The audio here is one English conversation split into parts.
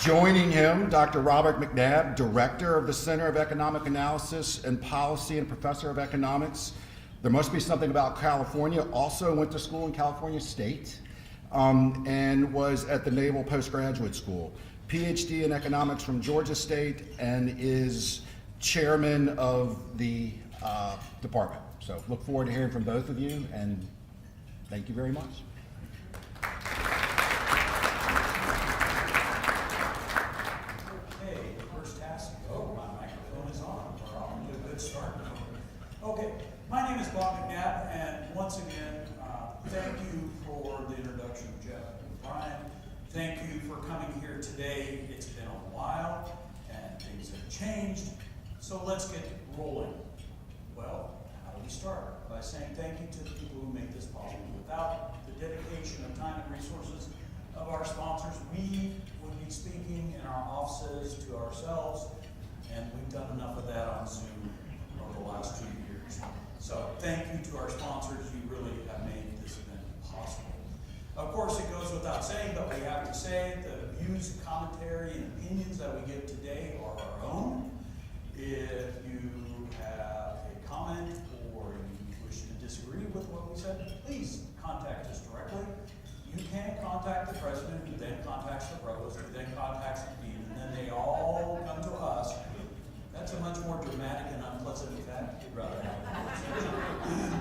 Joining him, Dr. Robert McNabb, Director of the Center of Economic Analysis and Policy and Professor of Economics. There must be something about California. Also went to school in California State and was at the Naval Postgraduate School. PhD in Economics from Georgia State and is chairman of the department. So look forward to hearing from both of you, and thank you very much. Okay, my name is Bob McNabb, and once again, thank you for the introduction, Jeff and Brian. Thank you for coming here today. It's been a while, and things have changed, so let's get rolling. Well, how do we start? By saying thank you to the people who make this possible. Without the dedication of time and resources of our sponsors, we would be speaking in our offices to ourselves, and we've done enough of that on Zoom over the last 2 years. So thank you to our sponsors. You really have made this event possible. Of course, it goes without saying, but we have to say the views, commentary, and opinions that we give today are our own. If you have a comment or you wish to disagree with what we said, please contact us directly. You can contact the president, who then contacts the provost, who then contacts the dean, and then they all come to us. That's a much more dramatic and unpleasant effect. You'd rather have it.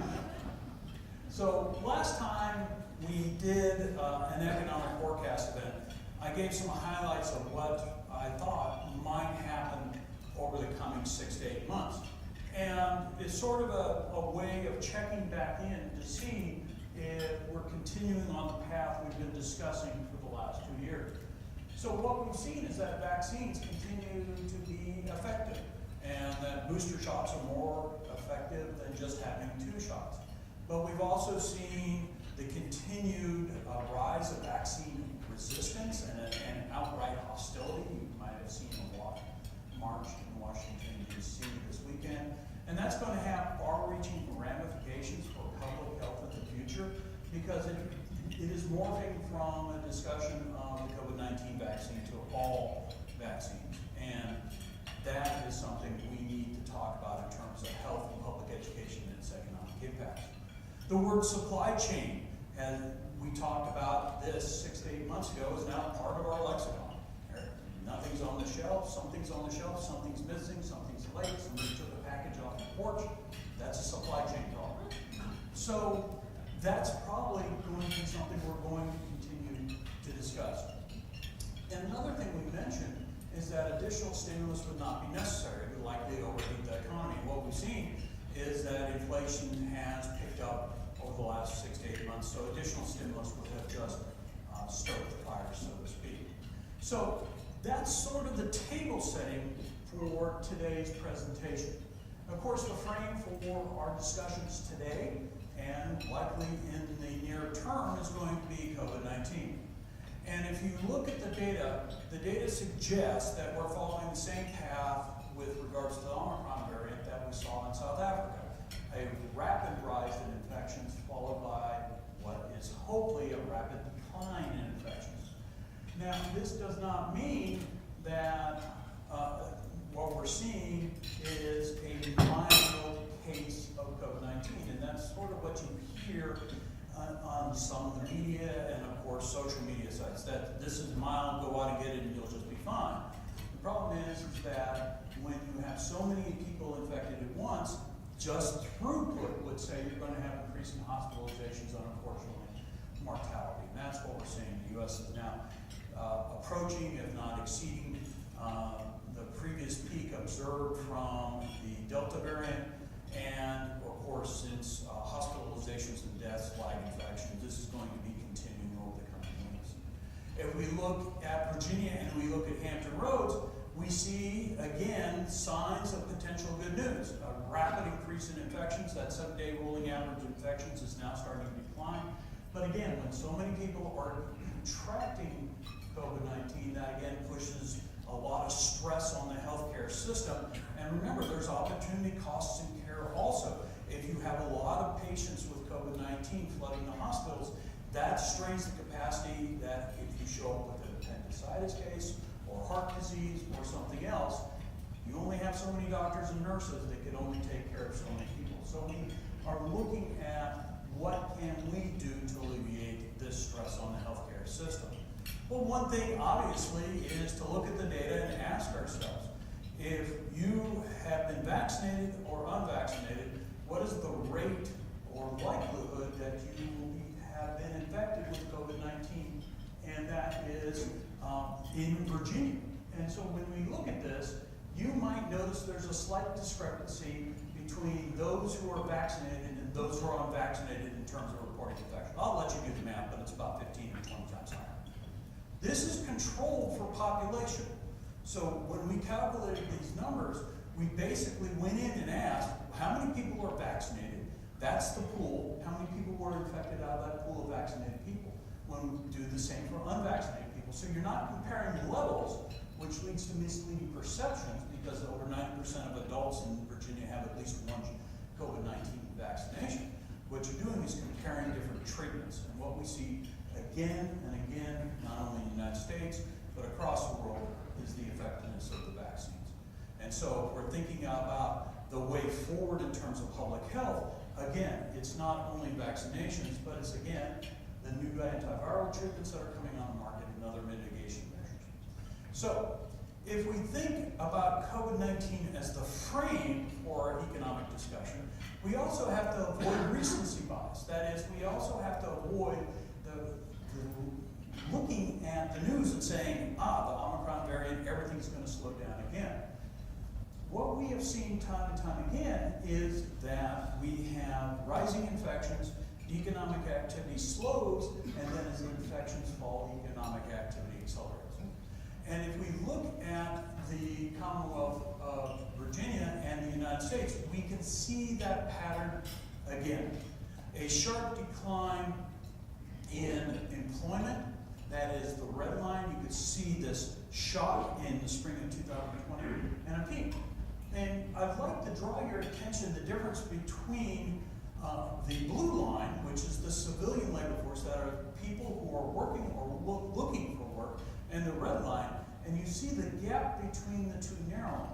So last time we did an economic forecast event, I gave some highlights of what I thought might happen over the coming 6 to 8 months. And it's sort of a way of checking back in to see if we're continuing on the path we've been discussing for the last 2 years. So what we've seen is that vaccines continue to be effective, and that booster shots are more effective than just having 2 shots. But we've also seen the continued rise of vaccine resistance and outright hostility. You might have seen a march in Washington, D.C. this weekend. And that's going to have far-reaching ramifications for public health in the future, because it is morphing from a discussion of the COVID-19 vaccine to all vaccines. And that is something we need to talk about in terms of health and public education and its economic impact. The word supply chain, and we talked about this 6 to 8 months ago, is now part of our lexicon. Nothing's on the shelf, something's on the shelf, something's missing, something's late, somebody took a package off the porch. That's a supply chain problem. So that's probably going to be something we're going to continue to discuss. And another thing we mentioned is that additional stimulus would not be necessary. It would likely overheat the economy. What we've seen is that inflation has picked up over the last 6 to 8 months, so additional stimulus would have just stoked the fire, so to speak. So that's sort of the table setting for today's presentation. Of course, the frame for our discussions today and likely in the near term is going to be COVID-19. And if you look at the data suggests that we're following the same path with regards to the Omicron variant that we saw in South Africa. A rapid rise in infections followed by what is hopefully a rapid decline in infections. Now, this does not mean that what we're seeing is a mild case of COVID-19, and that's sort of what you hear on some of the media and, of course, social media sites, that this is mild, go out and get it, and you'll just be fine. The problem is that when you have so many people infected at once, just throughput would say you're going to have increasing hospitalizations and, unfortunately, mortality. And that's what we're seeing. The U.S. is now approaching, if not exceeding, the previous peak observed from the Delta variant. And, of course, since hospitalizations and deaths lag infections, this is going to be continuing over the coming weeks. If we look at Virginia and we look at Hampton Roads, we see, again, signs of potential good news. A rapid increase in infections. That 7-day rolling average infections is now starting to decline. But again, when so many people are contracting COVID-19, that again pushes a lot of stress on the healthcare system. And remember, there's opportunity costs in care also. If you have a lot of patients with COVID-19 flooding the hospitals, that strains the capacity that if you show up with an appendicitis case or or heart disease or something else, you only have so many doctors and nurses that can only take care of so many people. So we are looking at what can we do to alleviate this stress on the healthcare system. Well, one thing obviously is to look at the data and ask ourselves, if you have been vaccinated or unvaccinated, what is the rate or likelihood that you have been infected with COVID-19? And that is in Virginia. And so when we look at this, you might notice there's a slight discrepancy between those who are vaccinated and those who are unvaccinated in terms of reporting infection. I'll let you do the math, but it's about 15 or 20 times higher. This is controlled for population. So when we calculated these numbers, we basically went in and asked, how many people are vaccinated? That's the pool. How many people were infected out of that pool of vaccinated people? When we do the same for unvaccinated people. So you're not comparing levels, which leads to misleading perceptions, because over 90% of adults in Virginia have at least one COVID-19 vaccination. What you're doing is comparing different treatments. And what we see again and again, not only in the United States, but across the world, is the effectiveness of the vaccines. And so if we're thinking about the way forward in terms of public health, again, it's not only vaccinations, but it's again, the new antiviral treatments that are coming on the market and other mitigation measures. So, if we think about COVID-19 as the frame for our economic discussion, we also have to avoid recency bias. That is, we also have to avoid looking at the news and saying, the Omicron variant, everything's going to slow down again. What we have seen time and time again is that we have rising infections, economic activity slows, and then as the infections fall, economic activity accelerates. And if we look at the Commonwealth of Virginia and the United States, we can see that pattern again. A sharp decline in employment, that is the red line. You could see this shock in the spring of 2020, and a peak. And I'd like to draw your attention to the difference between the blue line, which is the civilian labor force, that are people who are working or looking for work, and the red line, and you see the gap between the two narrowing.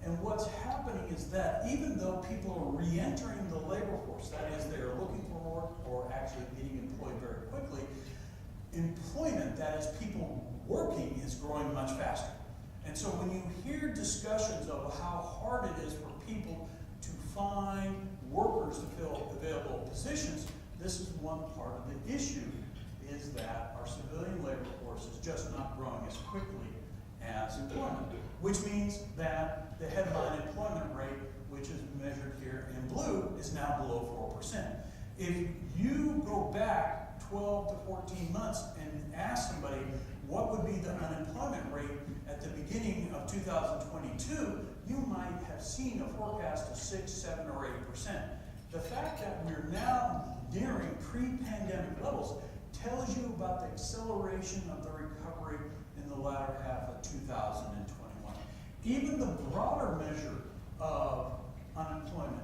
And what's happening is that even though people are re-entering the labor force, that is, they are looking for work or actually getting employed very quickly, employment, that is, people working, is growing much faster. And so when you hear discussions of how hard it is for people to find workers to fill available positions, this is one part of the issue, is that our civilian labor force is just not growing as quickly as employment, which means that the headline employment rate, which is measured here in blue, is now below 4%. If you go back 12 to 14 months and ask somebody what would be the unemployment rate at the beginning of 2022, you might have seen a forecast of 6, 7, or 8%. The fact that we're now nearing pre-pandemic levels tells you about the acceleration of the recovery in the latter half of 2021. Even the broader measure of unemployment,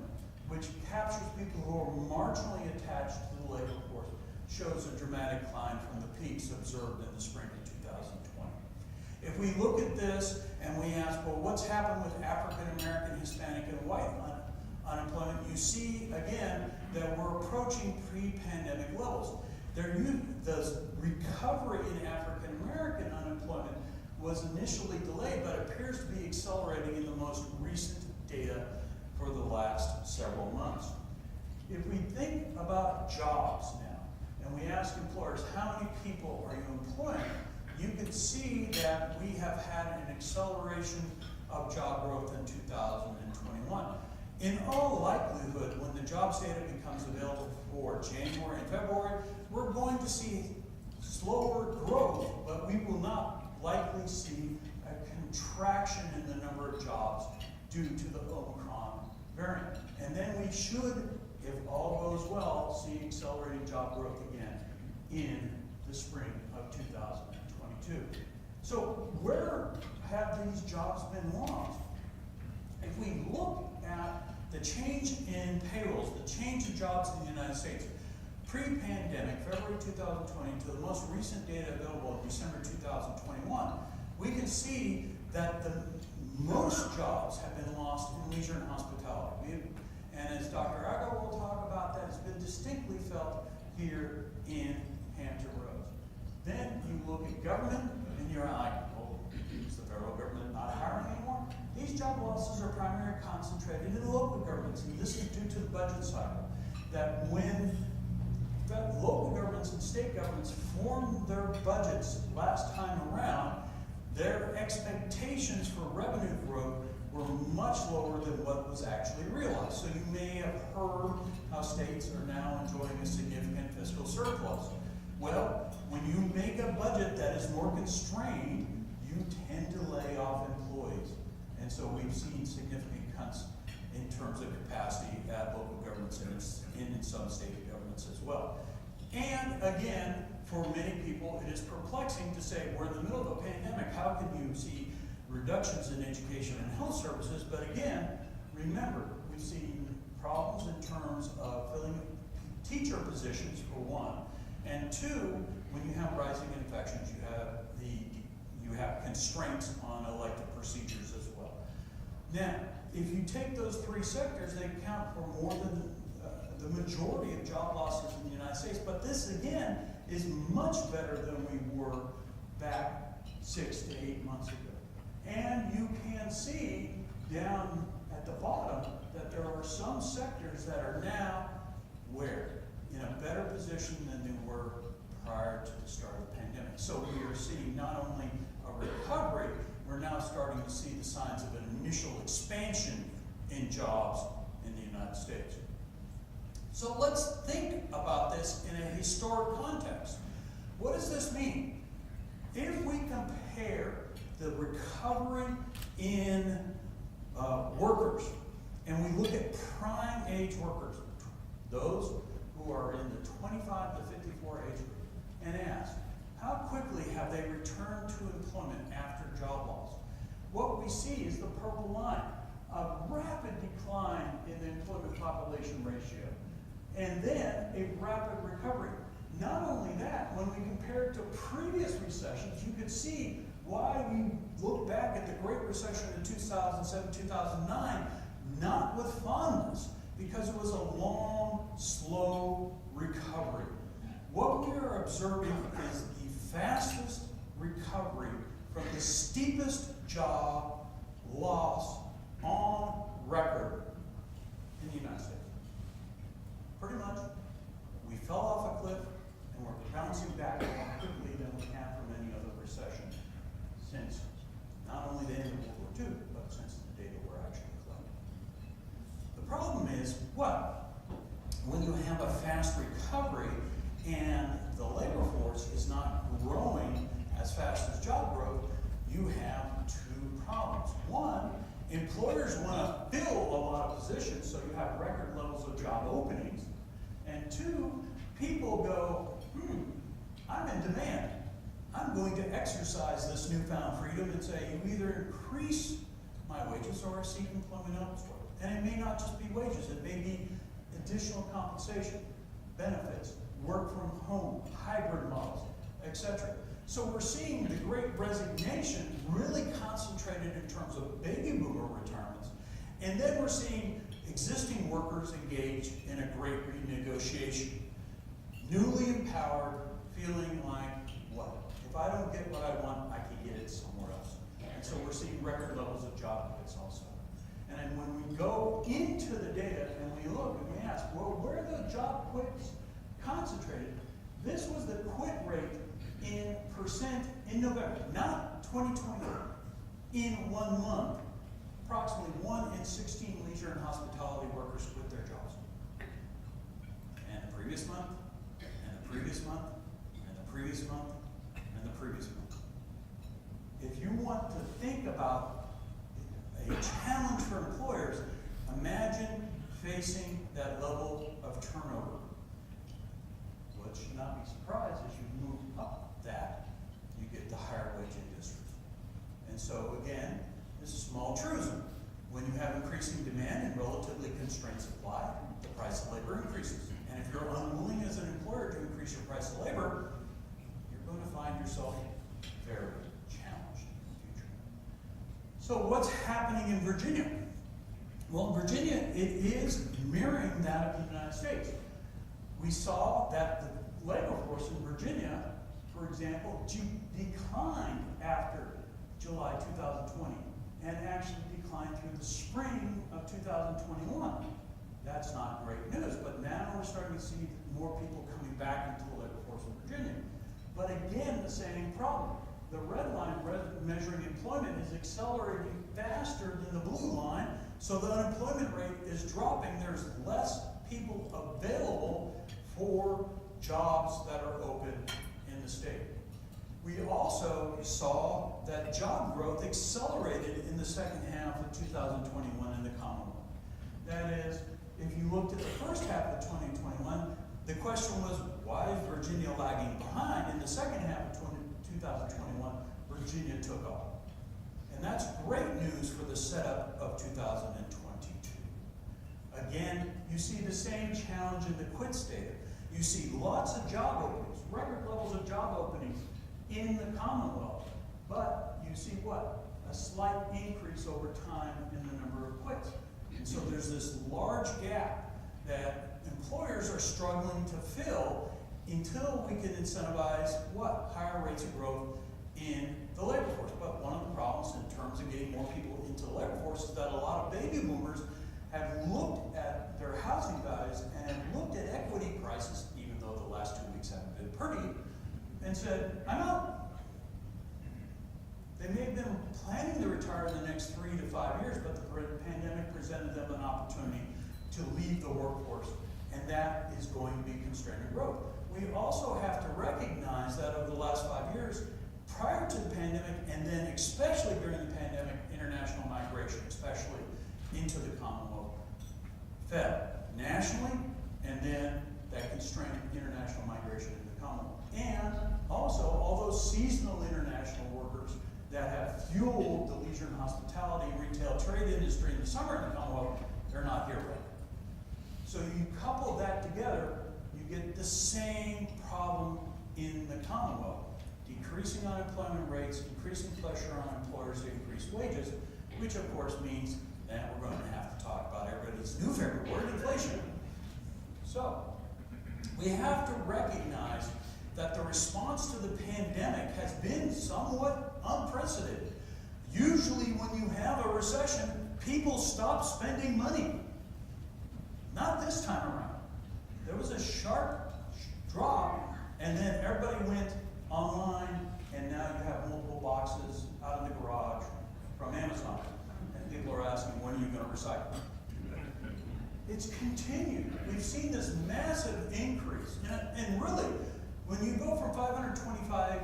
which captures people who are marginally attached to the labor force, shows a dramatic climb from the peaks observed in the spring of 2020. If we look at this and we ask, well, what's happened with African American, Hispanic, and white unemployment, you see again that we're approaching pre-pandemic levels. The recovery in African American unemployment was initially delayed, but appears to be accelerating in the most recent data for the last several months. If we think about jobs now, and we ask employers, how many people are you employing? You can see that we have had an acceleration of job growth in 2021. In all likelihood, when the jobs data becomes available for January and February, we're going to see slower growth, but we will not likely see a contraction in the number of jobs due to the Omicron variant. And then we should, if all goes well, see accelerating job growth again in the spring of 2022. So where have these jobs been lost? If we look at the change in payrolls, the change in jobs in the United States, pre-pandemic, February 2020, to the most recent data available in December 2021, we can see that the most jobs have been lost in leisure and hospitality. And as Dr. Agar will talk about, that has been distinctly felt here in Hampton Roads. Then you look at government, and you're like, well, is the federal government not hiring anymore? These job losses are primarily concentrated in local governments, and this is due to the budget cycle. That when local governments and state governments formed their budgets last time around, their expectations for revenue growth were much lower than what was actually realized. So you may have heard how states are now enjoying a significant fiscal surplus. Well, when you make a budget that is more constrained, you tend to lay off employees. And so we've seen significant cuts in terms of capacity at local governments and in some state governments as well. And again, for many people, it is perplexing to say we're in the middle of a pandemic. How can you see reductions in education and health services? But again, remember, we've seen problems in terms of filling teacher positions for one, and two, when you have rising infections, you have constraints on elective procedures as well. Now, if you take those three sectors, they account for more than the majority of job losses in the United States. But this, again, is much better than we were back 6 to 8 months ago. And you can see down at the bottom that there are some sectors that are now where? In a better position than they were prior to the start of the pandemic. So we are seeing not only a recovery, we're now starting to see the signs of an initial expansion in jobs in the United States. So let's think about this in a historic context. What does this mean? If we compare the recovery in workers, and we look at prime age workers, those who are in the 25 to 54 age group, and ask, how quickly have they returned to employment after job loss? What we see is the purple line, a rapid decline in the employment population ratio, and then a rapid recovery. Not only that, when we compare it to previous recessions, you could see why we look back at the Great Recession in 2007, 2009, not with fondness, because it was a long, slow recovery. What we are observing is the fastest recovery from the steepest job loss on record in the United States. Pretty much, we fell off a cliff and we're bouncing back more quickly than we have from any other recession since not only the end of World War II, but since the data were actually collected. The problem is what? When you have a fast recovery and the labor force is not growing as fast as job growth, you have two problems. One, employers want to fill a lot of positions, so you have record levels of job openings. And two, people go, I'm in demand. I'm going to exercise this newfound freedom and say, you either increase my wages or receive employment elsewhere. And it may not just be wages, it may be additional compensation, benefits, work from home, hybrid models, etc. So we're seeing the Great Resignation really concentrated in terms of baby boomer retirements. And then we're seeing existing workers engaged in a great renegotiation. Newly empowered, feeling like, what? If I don't get what I want, I can get it somewhere else. And so we're seeing record levels of job quits also. And then when we go into the data and we look and we ask, well, where are the job quits concentrated? This was the quit rate in percent in November, not 2020, in 1 month. Approximately 1 in 16 leisure and hospitality workers quit their jobs. And the previous month, and the previous month, and the previous month, and the previous month. If you want to think about a challenge for employers, imagine facing that level of turnover. What should not be surprised as you move up that, you get the higher wage industries. And so again, this is a small truism. When you have increasing demand and relatively constrained supply, the price of labor increases. And if you're unwilling as an employer to increase your price of labor, you're going to find yourself very challenged. So what's happening in Virginia? Well, in Virginia, it is mirroring that of the United States. We saw that the labor force in Virginia, for example, declined after July 2020 and actually declined through the spring of 2021. That's not great news, but now we're starting to see more people coming back into the labor force in Virginia. But again, the same problem. The red line measuring employment is accelerating faster than the blue line, so the unemployment rate is dropping. There's less people available for jobs that are open in the state. We also saw that job growth accelerated in the second half of 2021 in the Commonwealth. That is, if you looked at the first half of 2021, the question was, why is Virginia lagging behind? In the second half of 2021, Virginia took off. And that's great news for the setup of 2022. Again, you see the same challenge in the quits data. You see lots of job openings, record levels of job openings in the Commonwealth. But you see what? A slight increase over time in the number of quits. And so there's this large gap that employers are struggling to fill until we can incentivize what? Higher rates of growth in the labor force. But one of the problems in terms of getting more people into the labor force is that a lot of baby boomers have looked at their housing values and have looked at equity prices, even though the last 2 weeks haven't been pretty, and said, I'm out. They may have been planning to retire in the next 3 to 5 years, but the pandemic presented them an opportunity to leave the workforce, and that is going to be constraining growth. We also have to recognize that over the last 5 years, prior to the pandemic, and then especially during the pandemic, international migration, especially into the Commonwealth, fell nationally, and then that constrained international migration into the Commonwealth. And also, all those seasonal international workers that have fueled the leisure and hospitality and retail trade industry in the summer in the Commonwealth, they're not here right now. So you couple that together, you get the same problem in the Commonwealth. Decreasing unemployment rates, increasing pressure on employers to increase wages, which of course means that we're going to have to talk about everybody's new favorite word, inflation. So, we have to recognize that the response to the pandemic has been somewhat unprecedented. Usually when you have a recession, people stop spending money. Not this time around. There was a sharp drop, and then everybody went online, and now you have multiple boxes out in the garage from Amazon. And people are asking, when are you going to recycle? It's continued. We've seen this massive increase. And really, when you go from $525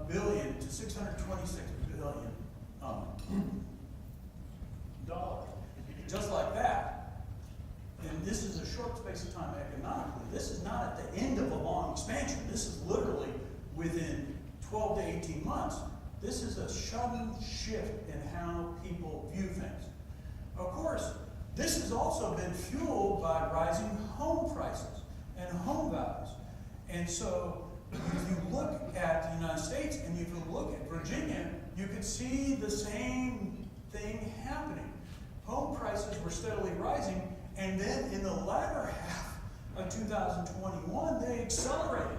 billion to $626 billion dollars, just like that, and this is a short space of time economically, this is not at the end of a long expansion. This is literally within 12 to 18 months. This is a sudden shift in how people view things. Of course, this has also been fueled by rising home prices and home values. And so, if you look at the United States and if you look at Virginia, you could see the same thing happening. Home prices were steadily rising, and then in the latter half of 2021, they accelerated.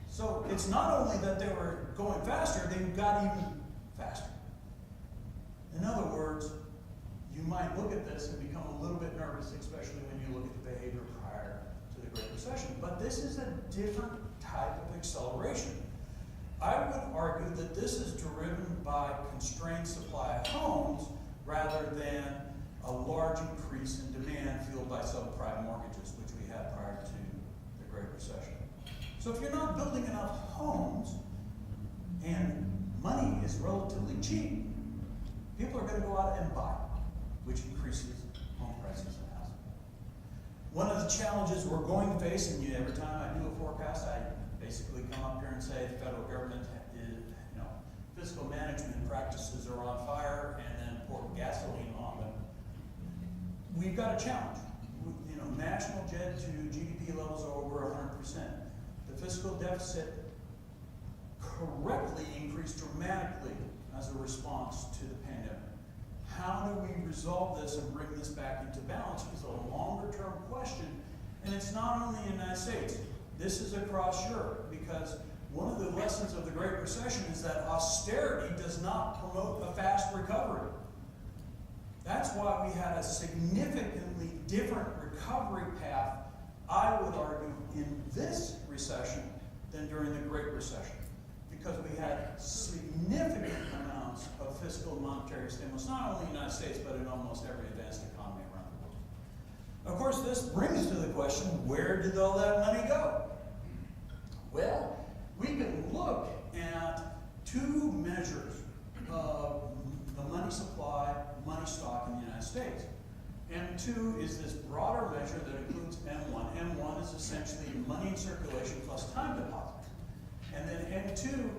So it's not only that they were going faster, they got even faster. In other words, you might look at this and become a little bit nervous, especially when you look at the behavior prior to the Great Recession. But this is a different type of acceleration. I would argue that this is driven by constrained supply of homes rather than a large increase in demand fueled by subprime mortgages, which we had prior to the Great Recession. So if you're not building enough homes and money is relatively cheap, people are going to go out and buy, which increases home prices and housing. One of the challenges we're going to face, and every time I do a forecast, I basically come up here and say the federal government is, fiscal management practices are on fire, and then pour gasoline on them. We've got a challenge. National debt to GDP levels are over 100%. The fiscal deficit correctly increased dramatically as a response to the pandemic. How do we resolve this and bring this back into balance is a longer term question, and it's not only in the United States. This is across Europe, because one of the lessons of the Great Recession is that austerity does not promote a fast recovery. That's why we had a significantly different recovery path, I would argue, in this recession than during the Great Recession, because we had significant amounts of fiscal and monetary stimulus, not only in the United States, but in almost every advanced economy around the world. Of course, this brings to the question, where did all that money go? Well, we can look at two measures of the money supply, money stock in the United States. M2 is this broader measure that includes M1. M1 is essentially money in circulation plus time deposits. And then M2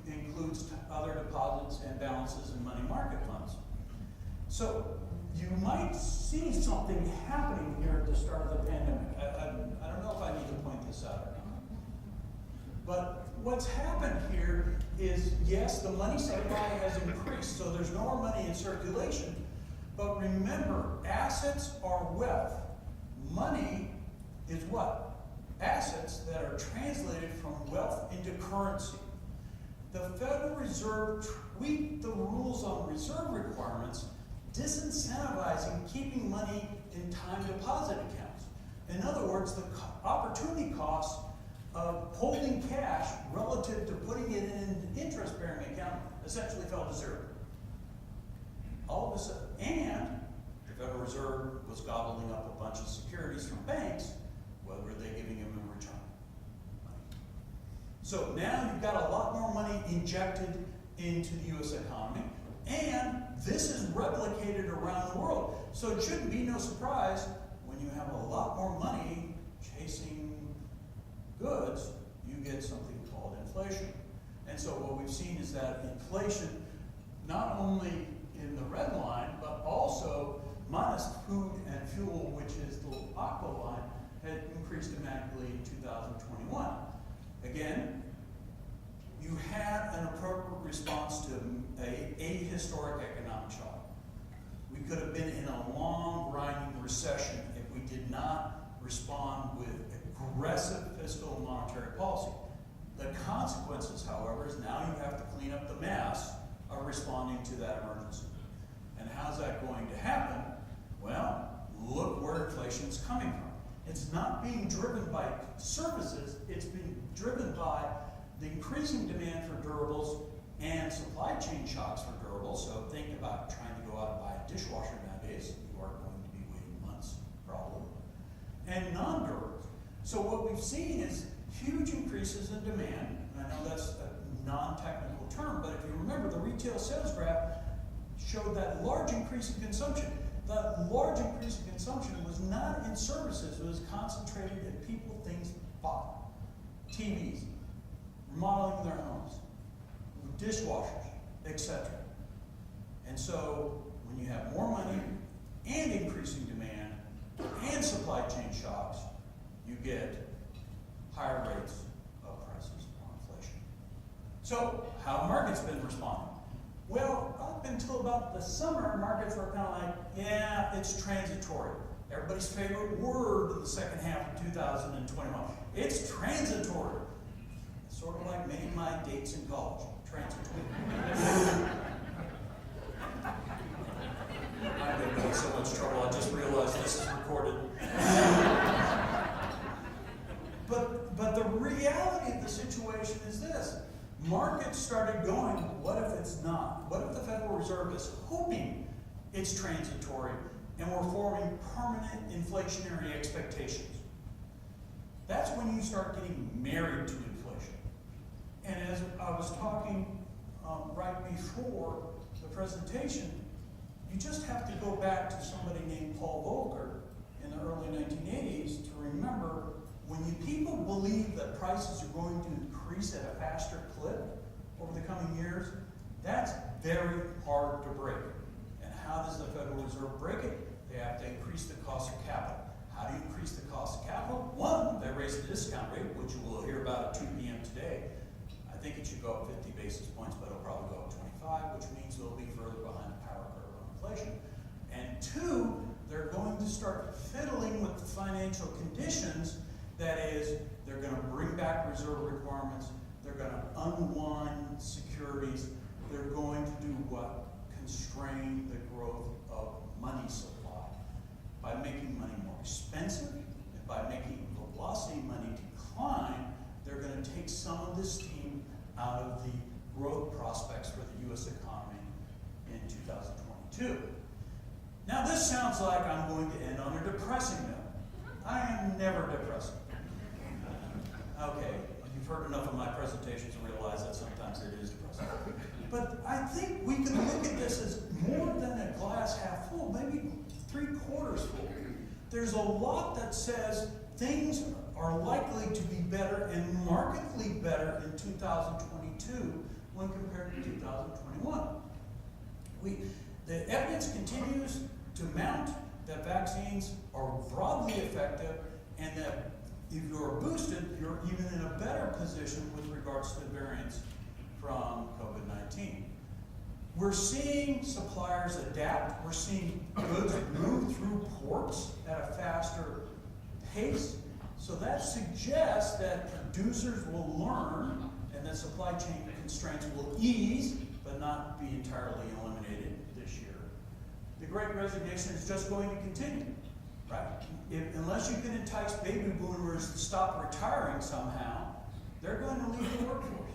includes other deposits and balances in money market funds. So you might see something happening here at the start of the pandemic. I don't know if I need to point this out or not. But what's happened here is, yes, the money supply has increased, so there's no more money in circulation. But remember, assets are wealth. Money is what? Assets that are translated from wealth into currency. The Federal Reserve tweaked the rules on reserve requirements, disincentivizing keeping money in time deposit accounts. In other words, the opportunity cost of holding cash relative to putting it in an interest-bearing account essentially fell to zero. All of a sudden, and the Federal Reserve was gobbling up a bunch of securities from banks. What were they giving them in return? Money. So now you've got a lot more money injected into the U.S. economy, and this is replicated around the world. So it shouldn't be no surprise when you have a lot more money chasing goods, you get something called inflation. And so what we've seen is that inflation, not only in the red line, but also minus food and fuel, which is the aqua line, had increased dramatically in 2021. Again, you had an appropriate response to a historic economic shock. We could have been in a long, grinding recession if we did not respond with aggressive fiscal and monetary policy. The consequences, however, is now you have to clean up the mess of responding to that emergency. And how's that going to happen? Well, look where inflation is coming from. It's not being driven by services, it's being driven by the increasing demand for durables and supply chain shocks for durables. So think about trying to go out and buy a dishwasher nowadays. You are going to be waiting months, probably. And non-durables. So what we've seen is huge increases in demand. And I know that's a non-technical term, but if you remember, the retail sales graph showed that large increase in consumption. That large increase in consumption was not in services, it was concentrated in people, things bought. TVs, remodeling their homes, dishwashers, etc. And so when you have more money and increasing demand and supply chain shocks, you get higher rates of prices on inflation. So how have markets been responding? Well, up until about the summer, markets were kind of like, yeah, it's transitory. Everybody's favorite word in the second half of 2021. It's transitory. It's sort of like many of my dates in college. Transitory. I'm going to be in so much trouble. I just realized this is recorded. But the reality of the situation is this. Markets started going, what if it's not? What if the Federal Reserve is hoping it's transitory and we're forming permanent inflationary expectations? That's when you start getting married to inflation. And as I was talking right before the presentation, you just have to go back to somebody named Paul Volcker in the early 1980s to remember when people believe that prices are going to increase at a faster clip over the coming years, that's very hard to break. And how does the Federal Reserve break it? They have to increase the cost of capital. How do you increase the cost of capital? One, they raise the discount rate, which you will hear about at 2 p.m. today. I think it should go up 50 basis points, but it'll probably go up 25, which means they'll be further behind the power curve on inflation. And two, they're going to start fiddling with the financial conditions. That is, they're going to bring back reserve requirements. They're going to unwind securities. They're going to do what? Constrain the growth of money supply. By making money more expensive, and by making velocity money decline, they're going to take some of the steam out of the growth prospects for the U.S. economy in 2022. Now this sounds like I'm going to end on a depressing note. I am never depressing. Okay, you've heard enough of my presentations to realize that sometimes it is depressing. But I think we can look at this as more than a glass half full, maybe 3/4 full. There's a lot that says things are likely to be better and markedly better in 2022 when compared to 2021. The evidence continues to mount that vaccines are broadly effective, and that if you're boosted, you're even in a better position with regards to variants from COVID-19. We're seeing suppliers adapt. We're seeing goods move through ports at a faster pace. So that suggests that producers will learn and that supply chain constraints will ease, but not be entirely eliminated this year. The Great Resignation is just going to continue, right? Unless you can entice baby boomers to stop retiring somehow, they're going to leave the workforce.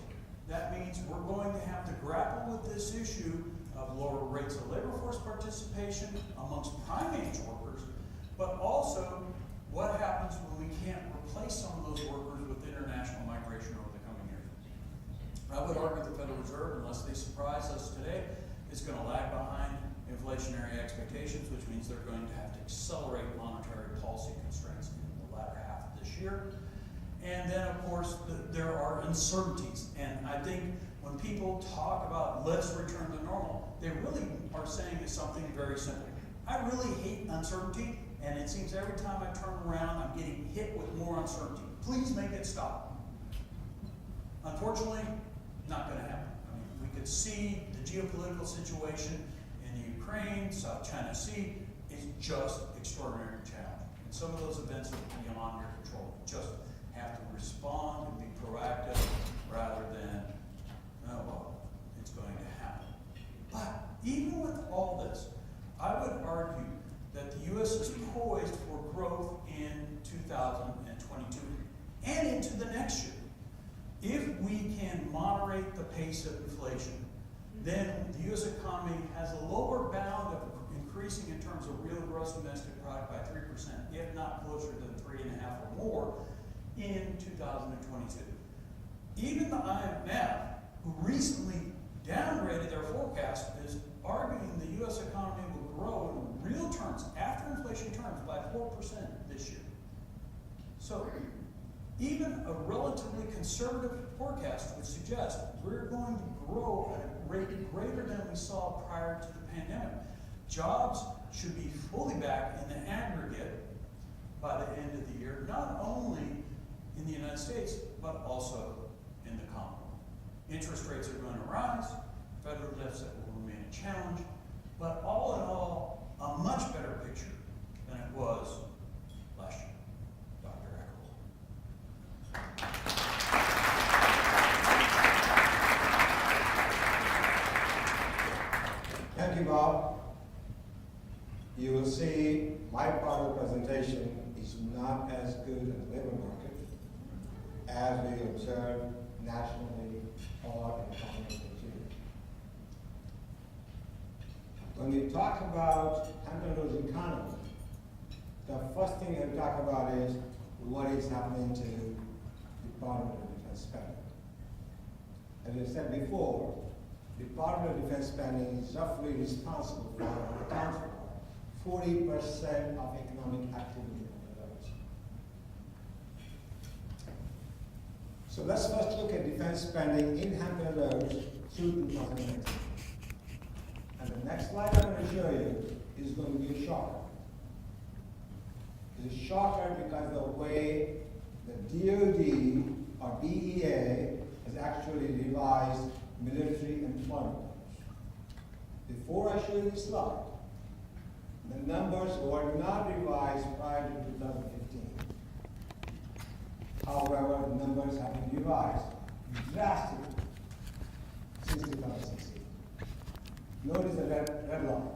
That means we're going to have to grapple with this issue of lower rates of labor force participation amongst prime age workers, but also what happens when we can't replace some of those workers with international migration over the coming years. I would argue the Federal Reserve, unless they surprise us today, is going to lag behind inflationary expectations, which means they're going to have to accelerate monetary policy constraints in the latter half of this year. And then, of course, there are uncertainties. And I think when people talk about let's return to normal, they really are saying something very simple. I really hate uncertainty, and it seems every time I turn around, I'm getting hit with more uncertainty. Please make it stop. Unfortunately, not going to happen. I mean, we could see the geopolitical situation in the Ukraine, South China Sea is just extraordinary challenge. And some of those events are beyond your control. Just have to respond and be proactive rather than, oh, well, it's going to happen. But even with all this, I would argue that the U.S. is poised for growth in 2022 and into the next year. If we can moderate the pace of inflation, then the U.S. economy has a lower bound of increasing in terms of real gross domestic product by 3%, if not closer to 3.5% or more, in 2022. Even the IMF, who recently downgraded their forecast, is arguing the U.S. economy will grow in real terms, after inflation terms, by 4% this year. So even a relatively conservative forecast would suggest we're going to grow at a rate greater than we saw prior to the pandemic. Jobs should be fully back in the aggregate by the end of the year, not only in the United States, but also in the Commonwealth. Interest rates are going to rise, federal deficit will remain a challenge, but all in all, a much better picture than it was last year. Dr. Eckel. Thank you, Bob. You will see my part of the presentation is not as good in the labor market as we observe nationally or in continental Europe. When we talk about Hampton Roads economy, the first thing we talk about is what is happening to the Department of Defense spending. As I said before, the Department of Defense spending is roughly responsible for accounts for 40% of economic activity on the roads. So let's first look at defense spending in Hampton Roads through 2019. And the next slide I'm going to show you is going to be a shocker. It's a shocker because of the way the DOD or BEA has actually revised military employment numbers. Before I show you this slide, the numbers were not revised prior to 2015. However, the numbers have been revised drastically since 2016. Notice the red line.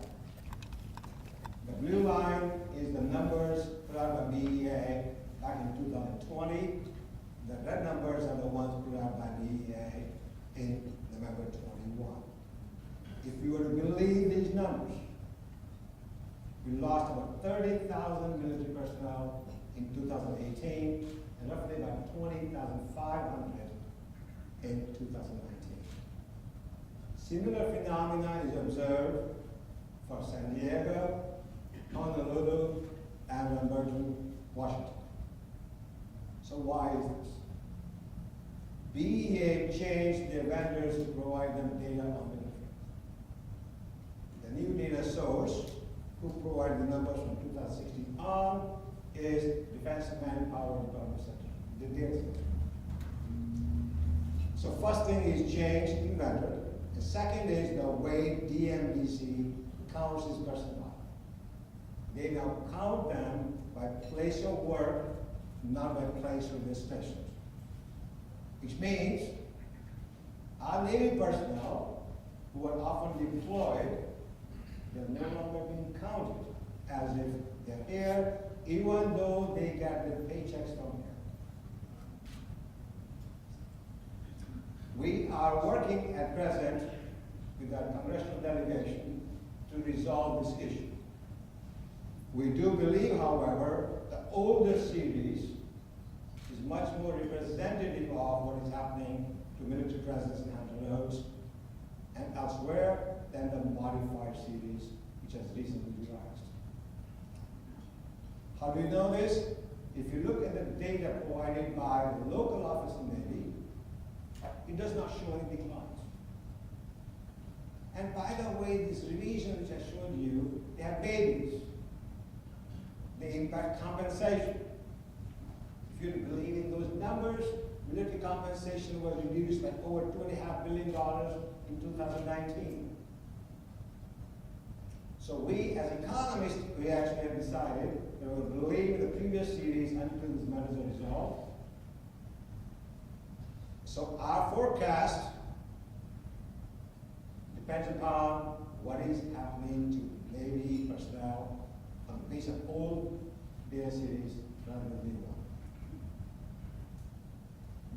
The blue line is the numbers put out by BEA back in 2020. The red numbers are the ones put out by BEA in November 21. If we were to believe these numbers, we lost about 30,000 military personnel in 2018 and roughly about 20,500 in 2019. Similar phenomena is observed for San Diego, Honolulu, and Emerging Washington. So why is this? BEA changed their vendors to provide them data on the difference. The new data source, who provided the numbers from 2016 on, is Defense Manpower Development Center, the data center. So first thing is change in vendor. The second is the way DMDC counts its personnel. They now count them by place of work, not by place of their stations. Which means our Navy personnel who are often deployed, they're no longer being counted as if they're here, even though they get their paychecks from here. We are working at present with our congressional delegation to resolve this issue. We do believe, however, the older series is much more representative of what is happening to military presence in Hampton Roads and elsewhere than the modified series, which has recently revised. How do we know this? If you look at the data provided by the local office in Navy, it does not show any declines. And by the way, this revision which I showed you, they have babies. They impact compensation. If you believe in those numbers, military compensation was reduced by over $2.5 billion in 2019. So we, as economists, we actually have decided that we will believe in the previous series until these matters are resolved. So our forecast depends upon what is happening to Navy personnel on the basis of old data series rather than new one.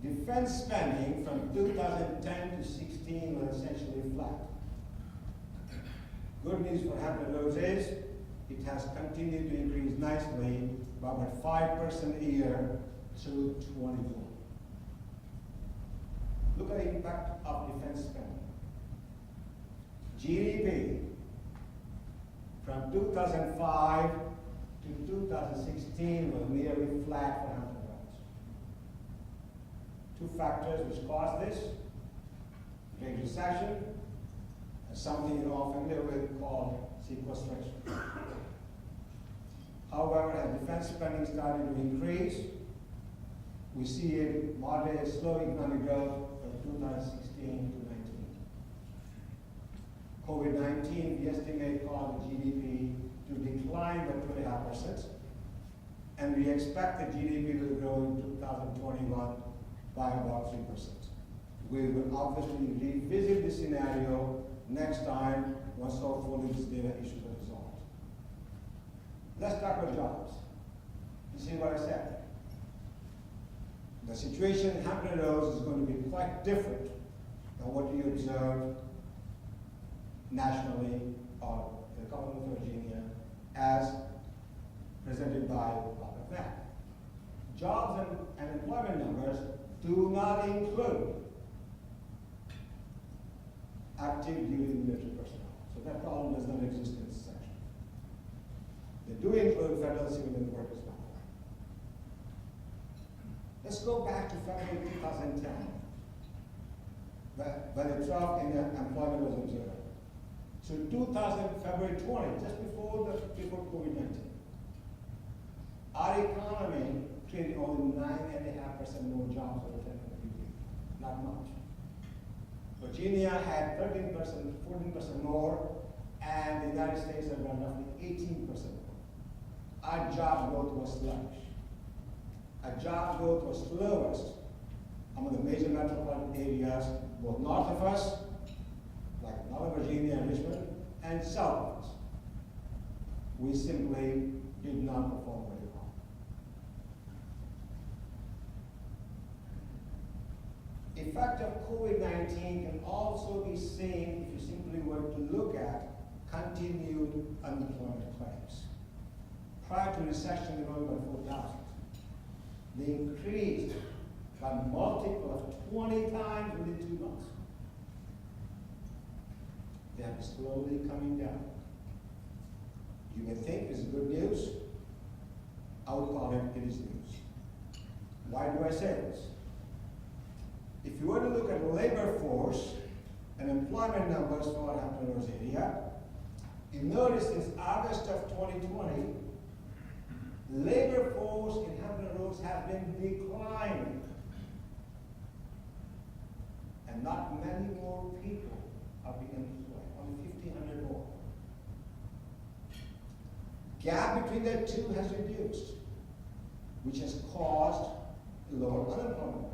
Defense spending from 2010 to 16 was essentially flat. Good news for Hampton Roads is it has continued to increase nicely by about 5% a year through 24. Look at the impact of defense spending. GDP from 2005 to 2016 was nearly flat for Hampton Roads. Two factors which caused this: Great Recession and something you're all familiar with called sequestration. However, as defense spending started to increase, we see a moderate, slow economic growth from 2016 to 19. COVID-19, we estimate, caused the GDP to decline by 2.5%, and we expect the GDP will grow in 2021 by about 3%. We will obviously revisit this scenario next time once hopefully this data issues are resolved. Let's talk about jobs. You see what I said? The situation in Hampton Roads is going to be quite different than what you observe nationally or in the Commonwealth of Virginia as presented by Bob McNabb. Jobs and employment numbers do not include active duty military personnel. So that problem does not exist in this section. They do include federal civilian workers now. Let's go back to February 2010, when the trough in employment was observed. So February 20, just before COVID-19, our economy created only 9.5% more jobs over 10 years. not much. Virginia had 13%, 14% more, and the United States had run roughly 18% more. Our job growth was sluggish. Our job growth was slowest among the major metropolitan areas, both north of us, like Northern Virginia and Richmond, and south of us. We simply did not perform very well. Effect of COVID-19 can also be seen if you simply were to look at continued unemployment claims. Prior to recession, they were about 4,000. They increased by a multiple of 20 times within 2 months. They are slowly coming down. You may think it's good news. I would call it is news. Why do I say this? If you were to look at the labor force and employment numbers for our Hampton Roads area, you notice since August of 2020, labor force in Hampton Roads has been declining. And not many more people are being employed, only 1,500 more. Gap between the two has reduced, which has caused lower unemployment rate.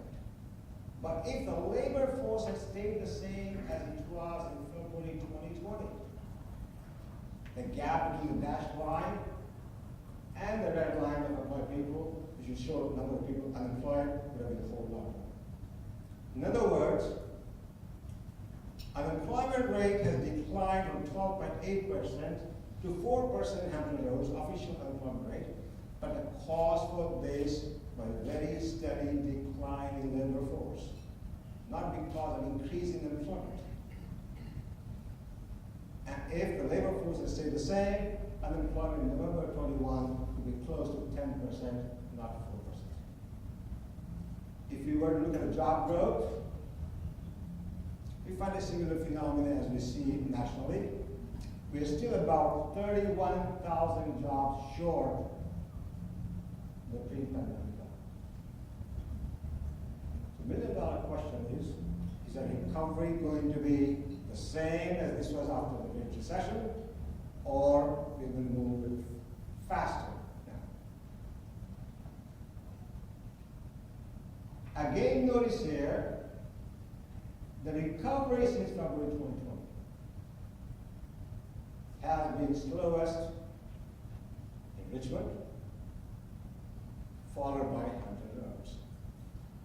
But if the labor force had stayed the same as it was in February 2020, the gap between the dashed line and the red line of employed people, which will show the number of people unemployed, would have been a whole lot more. In other words, unemployment rate has declined from 12.8% to 4% in Hampton Roads, official unemployment rate, but the cause for this was a very steady decline in labor force, not because of increase in employment. And if the labor force had stayed the same, unemployment in November 21 would be close to 10%, not 4%. If you were to look at the job growth, we find a similar phenomenon as we see nationally. We are still about 31,000 jobs short of the pre-pandemic level. The million-dollar question is the recovery going to be the same as this was after the Great Recession, or we will move it faster now? Again, notice here, the recovery since February 2020 has been slowest in Richmond, followed by Hampton Roads.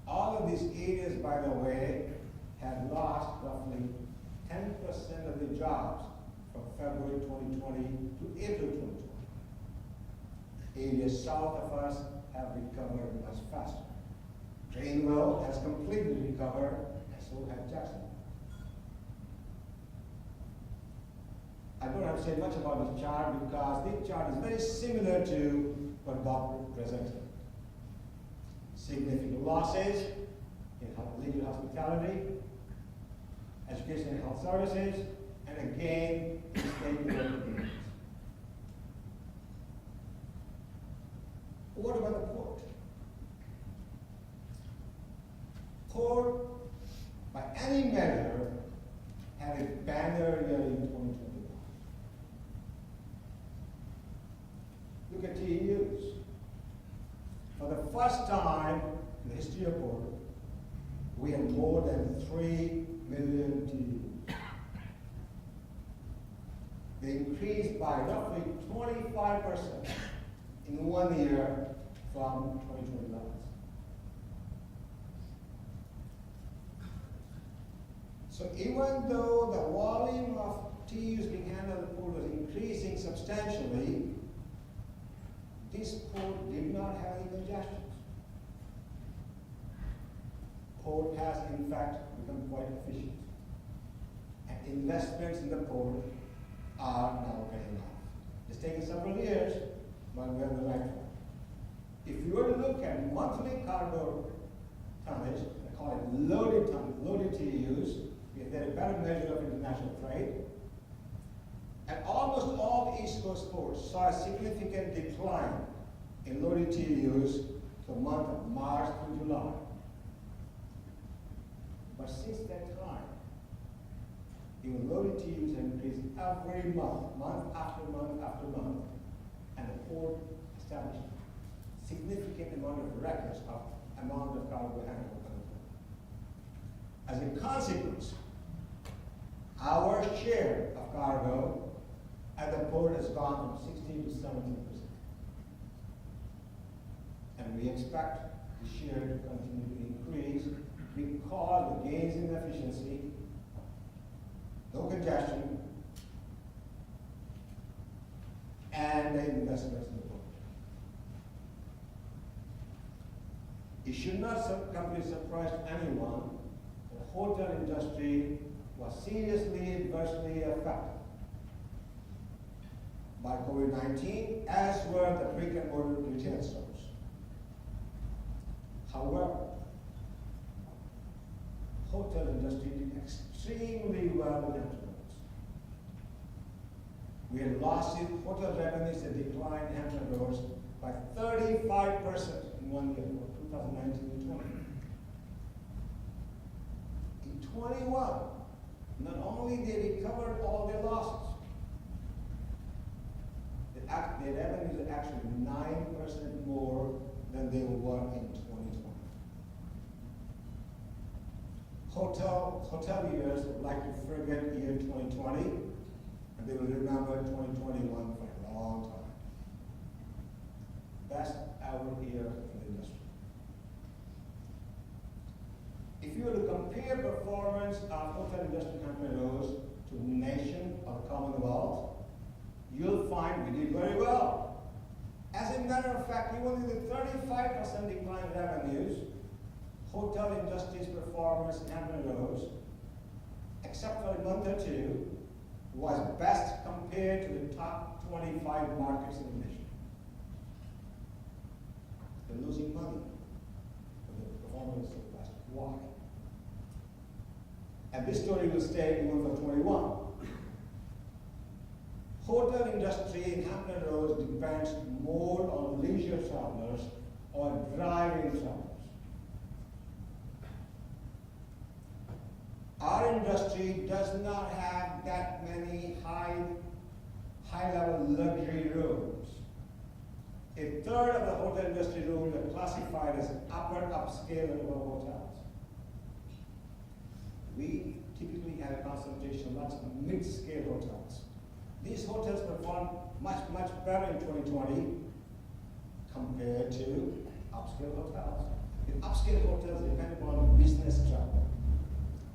All of these areas, by the way, have lost roughly 10% of their jobs from February 2020 to April 2020. Areas south of us have recovered much faster. Greenville has completely recovered, and so has Jackson. I don't have to say much about this chart because this chart is very similar to what Bob presented. Significant losses in leisure hospitality, education and health services, and again, state and local communities. What about the port? Port, by any measure, had a banner year in 2021. Look at TEUs. For the first time in the history of port, we have more than 3 million TEUs. They increased by roughly 25% in 1 year from 2020 levels. So even though the volume of TEUs being handled at the port was increasing substantially, this port did not have any congestion. Port has in fact become quite efficient. And investments in the port are now paying off. It's taken several years, but we're on the right track. If you were to look at monthly cargo tonnage, I call it loaded tonnage, loaded TEUs, because they're a better measure of international trade. And almost all East Coast ports saw a significant decline in loaded TEUs the month of March through July. But since that time, even ODUs have increased every month, month after month after month, and the port established significant amount of records of amount of cargo handled. As a consequence, our share of cargo at the port has gone from 16 to 17%. And we expect the share to continue to increase because the gains in efficiency, no congestion, and the investments in the port. It should not come as a surprise to anyone that the hotel industry was seriously adversely affected by COVID-19, as were the brick and mortar retail stores. However, hotel industry did extremely well in Hampton Roads. We had lost in hotel revenues that declined in Hampton Roads by 35% in 1 year, 2019 and 20. In 21, not only they recovered all their losses, their revenues are actually 9% more than they were in 2020. Hoteliers would like to forget year 2020, and they will remember 2021 for a long time. Best ever year in the industry. If you were to compare performance of hotel industry in Hampton Roads to the nation or the Commonwealth, you'll find we did very well. As a matter of fact, even with a 35% decline in revenues, hotel industry's performance in Hampton Roads, except for a month or two, was best compared to the top 25 markets in the nation. They're losing money for the performance of the best. Why? And this story will stay even for 21. Hotel industry in Hampton Roads depends more on leisure travelers or driving travelers. Our industry does not have that many high-level luxury rooms. A third of the hotel industry rooms are classified as upper upscale level hotels. We typically have a concentration of lots of mid-scale hotels. These hotels perform much, much better in 2020 compared to upscale hotels. The upscale hotels depend upon business travel,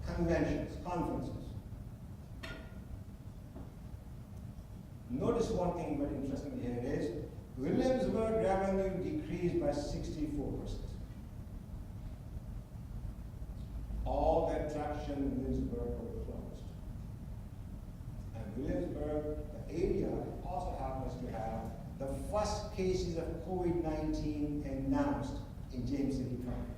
conventions, conferences. Notice one thing very interesting here is Williamsburg revenue decreased by 64%. All the attraction in Williamsburg were closed. And Williamsburg, the area, also happens to have the first cases of COVID-19 announced in James City County.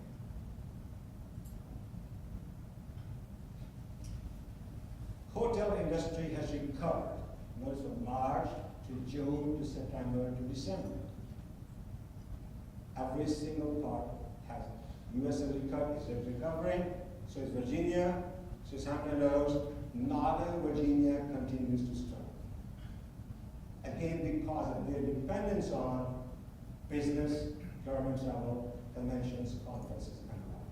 Hotel industry has recovered, notice from March to June to September to December. Every single part has it. US is recovering, so is Virginia, so is Hampton Roads. Northern Virginia continues to struggle. Again, because of their dependence on business, government travel, conventions, conferences, and the like.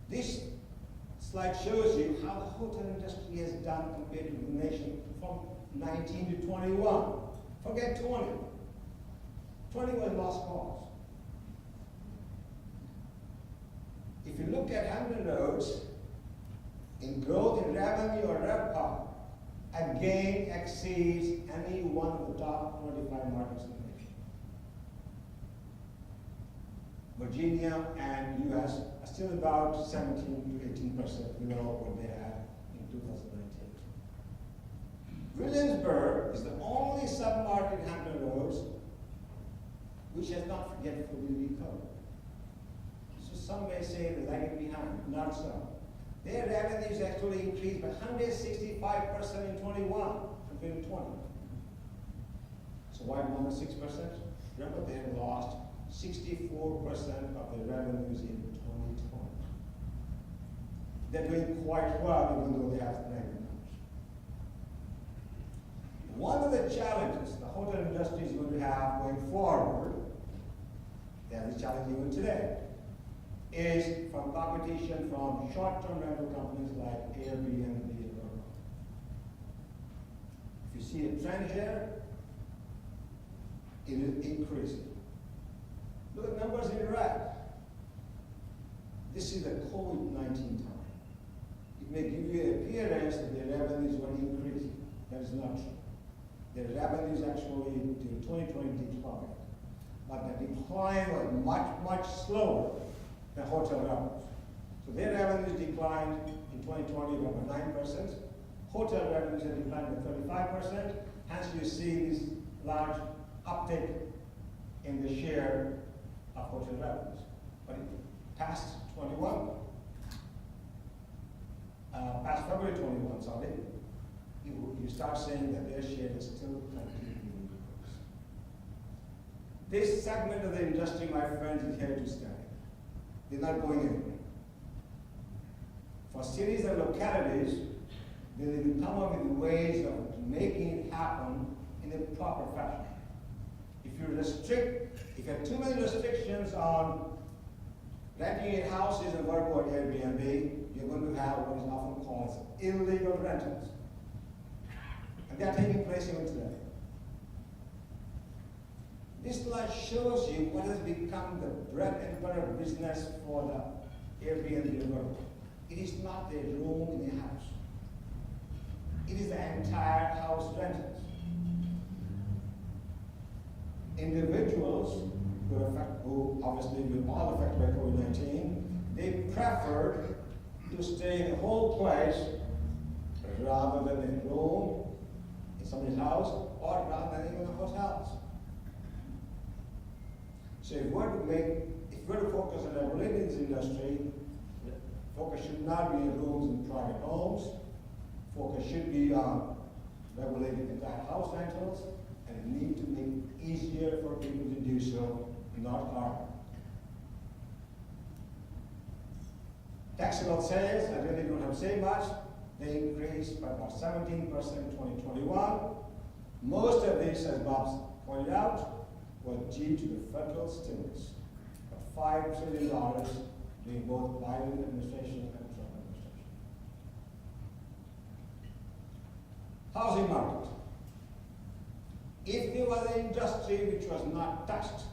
This slide shows you how the hotel industry has done compared to the nation from 19 to 21. Forget 20. 20 was lost cause. If you look at Hampton Roads, in growth in revenue or RevPAR, again exceeds any one of the top 25 markets in the nation. Virginia and US are still about 17 to 18% below what they had in 2019. Williamsburg is the only sub-market in Hampton Roads which has not yet fully recovered. So some may say they're lagging behind. Not so. Their revenues actually increased by 165% in 21 compared to 20. So why 106%? Remember, they had lost 64% of the revenues in 2020. They're doing quite well, even though they have negative numbers. One of the challenges the hotel industry is going to have going forward, they have this challenge even today, is from competition from short-term rental companies like Airbnb and Vrbo. If you see a trend here, it is increasing. Look at numbers in red. This is the COVID-19 time. It may give you an appearance that the revenues were increasing. That is not true. The revenues actually in 2020 declined. But the decline was much, much slower than hotel revenues. So their revenues declined in 2020 by 9%. Hotel revenues have declined by 35%. Hence you see this large uptick in the share of hotel revenues. But past February 21, sorry, you start saying that their share is still continuing to increase. This segment of the industry, my friends, is here to stay. They're not going anywhere. For cities and localities, they need to come up with ways of making it happen in a proper fashion. If you have too many restrictions on renting in houses and Vrbo or Airbnb, you're going to have what is often called illegal rentals. And they are taking place even today. This slide shows you what has become the bread and butter business for the Airbnb and Vrbo. It is not the room in the house. It is the entire house rentals. Individuals who obviously were all affected by COVID-19, they preferred to stay in a whole place rather than in a room in somebody's house or rather than even in hotels. So if we're to focus on regulating this industry, the focus should not be on rooms in private homes. Focus should be on regulating entire house rentals, and it needs to make it easier for people to do so, not harder. Taxable sales, I really don't have to say much. They increased by about 17% in 2021. Most of this, as Bob pointed out, was due to the federal stimulus of $5 trillion during both Biden administration and Trump administration. Housing market. If there was an industry which was not touched,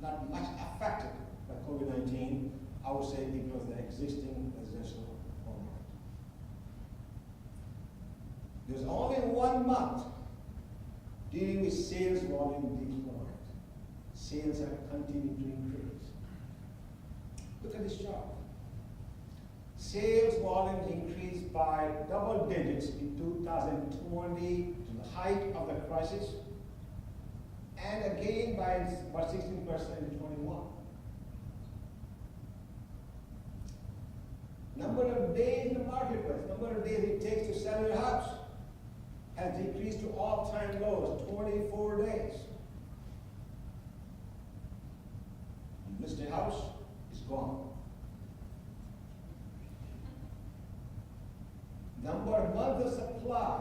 not much affected by COVID-19, I would say it was the existing residential home market. There's only 1 month dealing with sales volume decline. Sales have continued to increase. Look at this chart. Sales volumes increased by double digits in 2020 to the height of the crisis, and again by about 16% in 21. Number of days in the marketplace, number of days it takes to sell your house has decreased to all-time lows, 24 days. You list a house, it's gone. Number of months of supply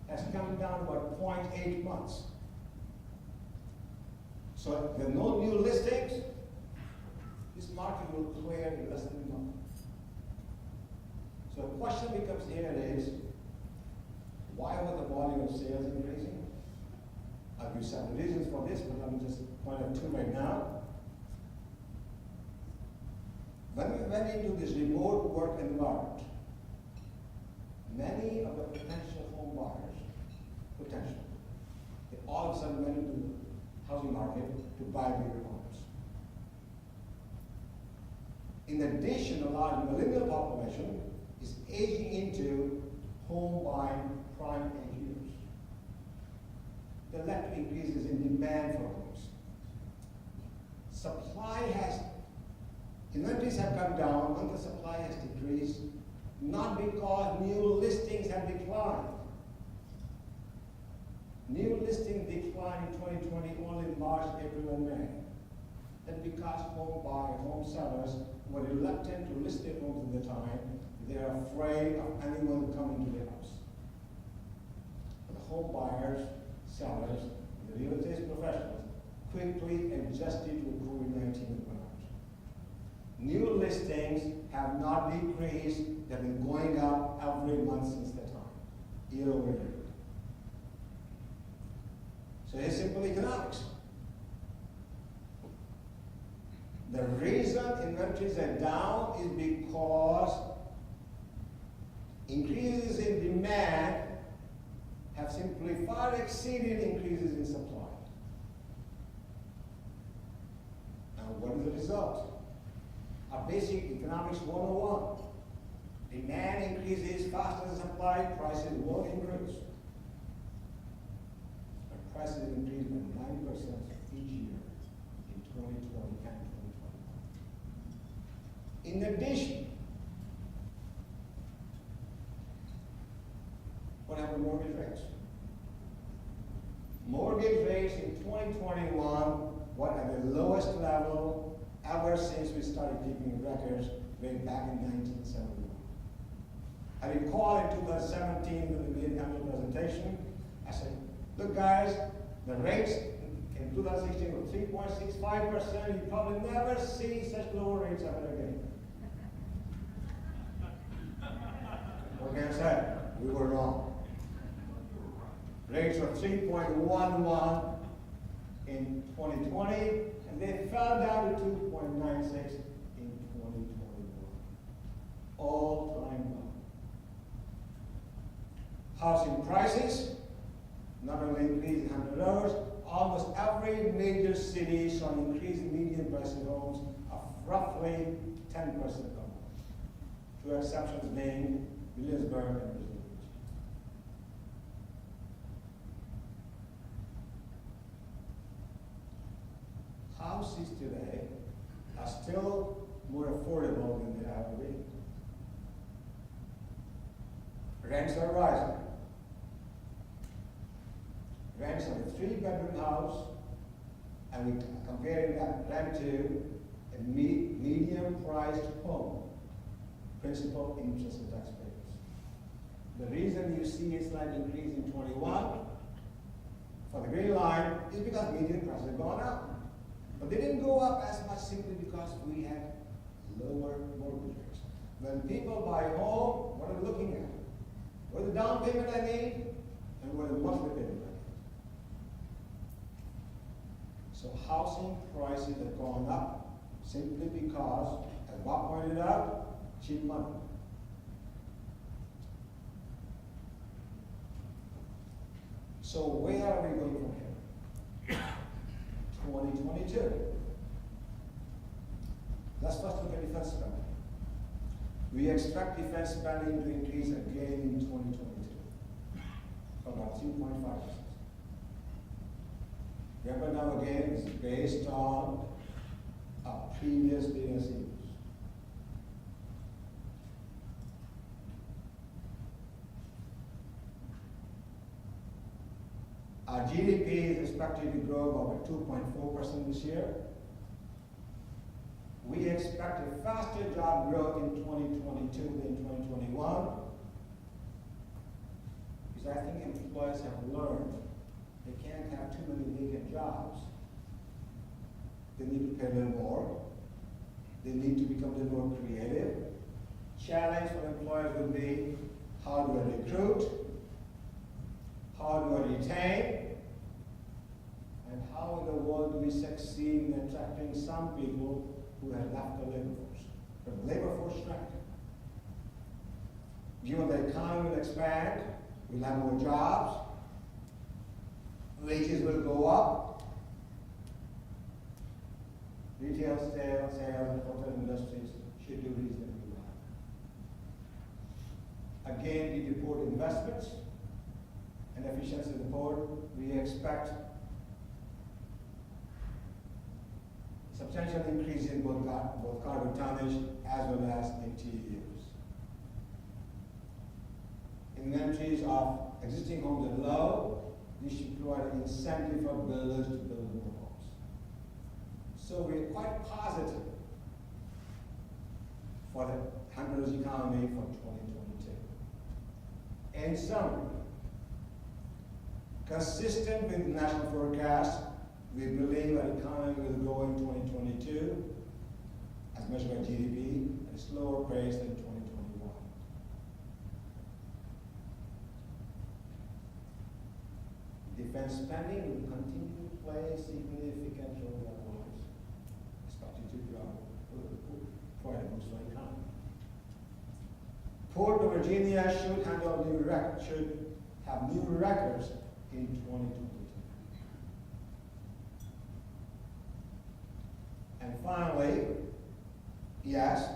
has come down to about 0.8 months. So if there are no new listings, this market will clear in less than a month. So the question becomes here is, why was the volume of sales increasing? I'll give some reasons for this, but let me just point out two right now. When we went into this remote work environment, many of the potential home buyers, they all of a sudden went into the housing market to buy bigger homes. In addition, a large millennial population is aging into home buying prime age years. That led to increases in demand for homes. Inventories have come down, and the supply has decreased, not because new listings have declined. New listings declined in 2020 only in March, April, and May. that because home sellers were reluctant to list their homes at the time, they are afraid of anyone coming to their house. But the home buyers, sellers, the real estate professionals quickly adjusted to COVID-19 environment. New listings have not decreased, they've been going up every month since that time, year over year. So it's simple economics. The reason inventories are down is because increases in demand have simply far exceeded increases in supply. Now, what is the result? Our basic economics 101. Demand increases faster than supply, prices won't increase. But prices increased by 9% each year in 2020 and 2021. In addition, what happened to mortgage rates? Mortgage rates in 2021 were at the lowest level ever since we started keeping records way back in 1971. I recall in 2017 when we made annual presentation, I said, look guys, the rates in 2016 were 3.65%. You probably never see such low rates ever again. What can I say? We were wrong. Rates were 3.11 in 2020, and they fell down to 2.96 in 2021. All-time low. Housing prices not only increased in Hampton Roads, almost every major city saw an increase in median price of homes of roughly 10% or more. Two exceptions being Williamsburg and Brazil. Houses today are still more affordable than they have been. Rents are rising. Rents of a 3-bedroom house, and we comparing that rent to a medium-priced home, principal, interest, and tax payments. The reason you see a slight increase in 21 for the green line is because median prices have gone up. But they didn't go up as much simply because we had lower mortgage rates. When people buy a home, what are they looking at? What is the down payment I need? And what is the monthly payment I need? So housing prices have gone up simply because, as Bob pointed out, cheap money. So where are we going from here? 2022. Let's first look at defense spending. We expect defense spending to increase again in 2022, about 2.5%. Remember now again, it's based on our previous data series. Our GDP is expected to grow about 2.4% this year. We expect a faster job growth in 2022 than 2021, because I think employers have learned they can't have too many vacant jobs. They need to pay a little more. They need to become a little more creative. Challenge for employers would be, how do I recruit? How do I retain? And how in the world do we succeed in attracting some people who have left the labor force? The labor force shrank. Given the economy will expand, we'll have more jobs, wages will go up, retail sales, and hotel industries should do reasonably well. Again, we report investments and efficiency report. We expect substantial increase in both cargo tonnage as well as ATUs. Inventories of existing homes are low. This should provide an incentive for builders to build more homes. So we're quite positive for the Hampton Roads economy for 2022. In summary, consistent with national forecast, we believe our economy will grow in 2022 as measured by GDP at a slower pace than 2021. Defense spending will continue to play a significant role in our lives, especially to grow for a boostful economy. Port of Virginia should have new records in 2022. And finally, yes,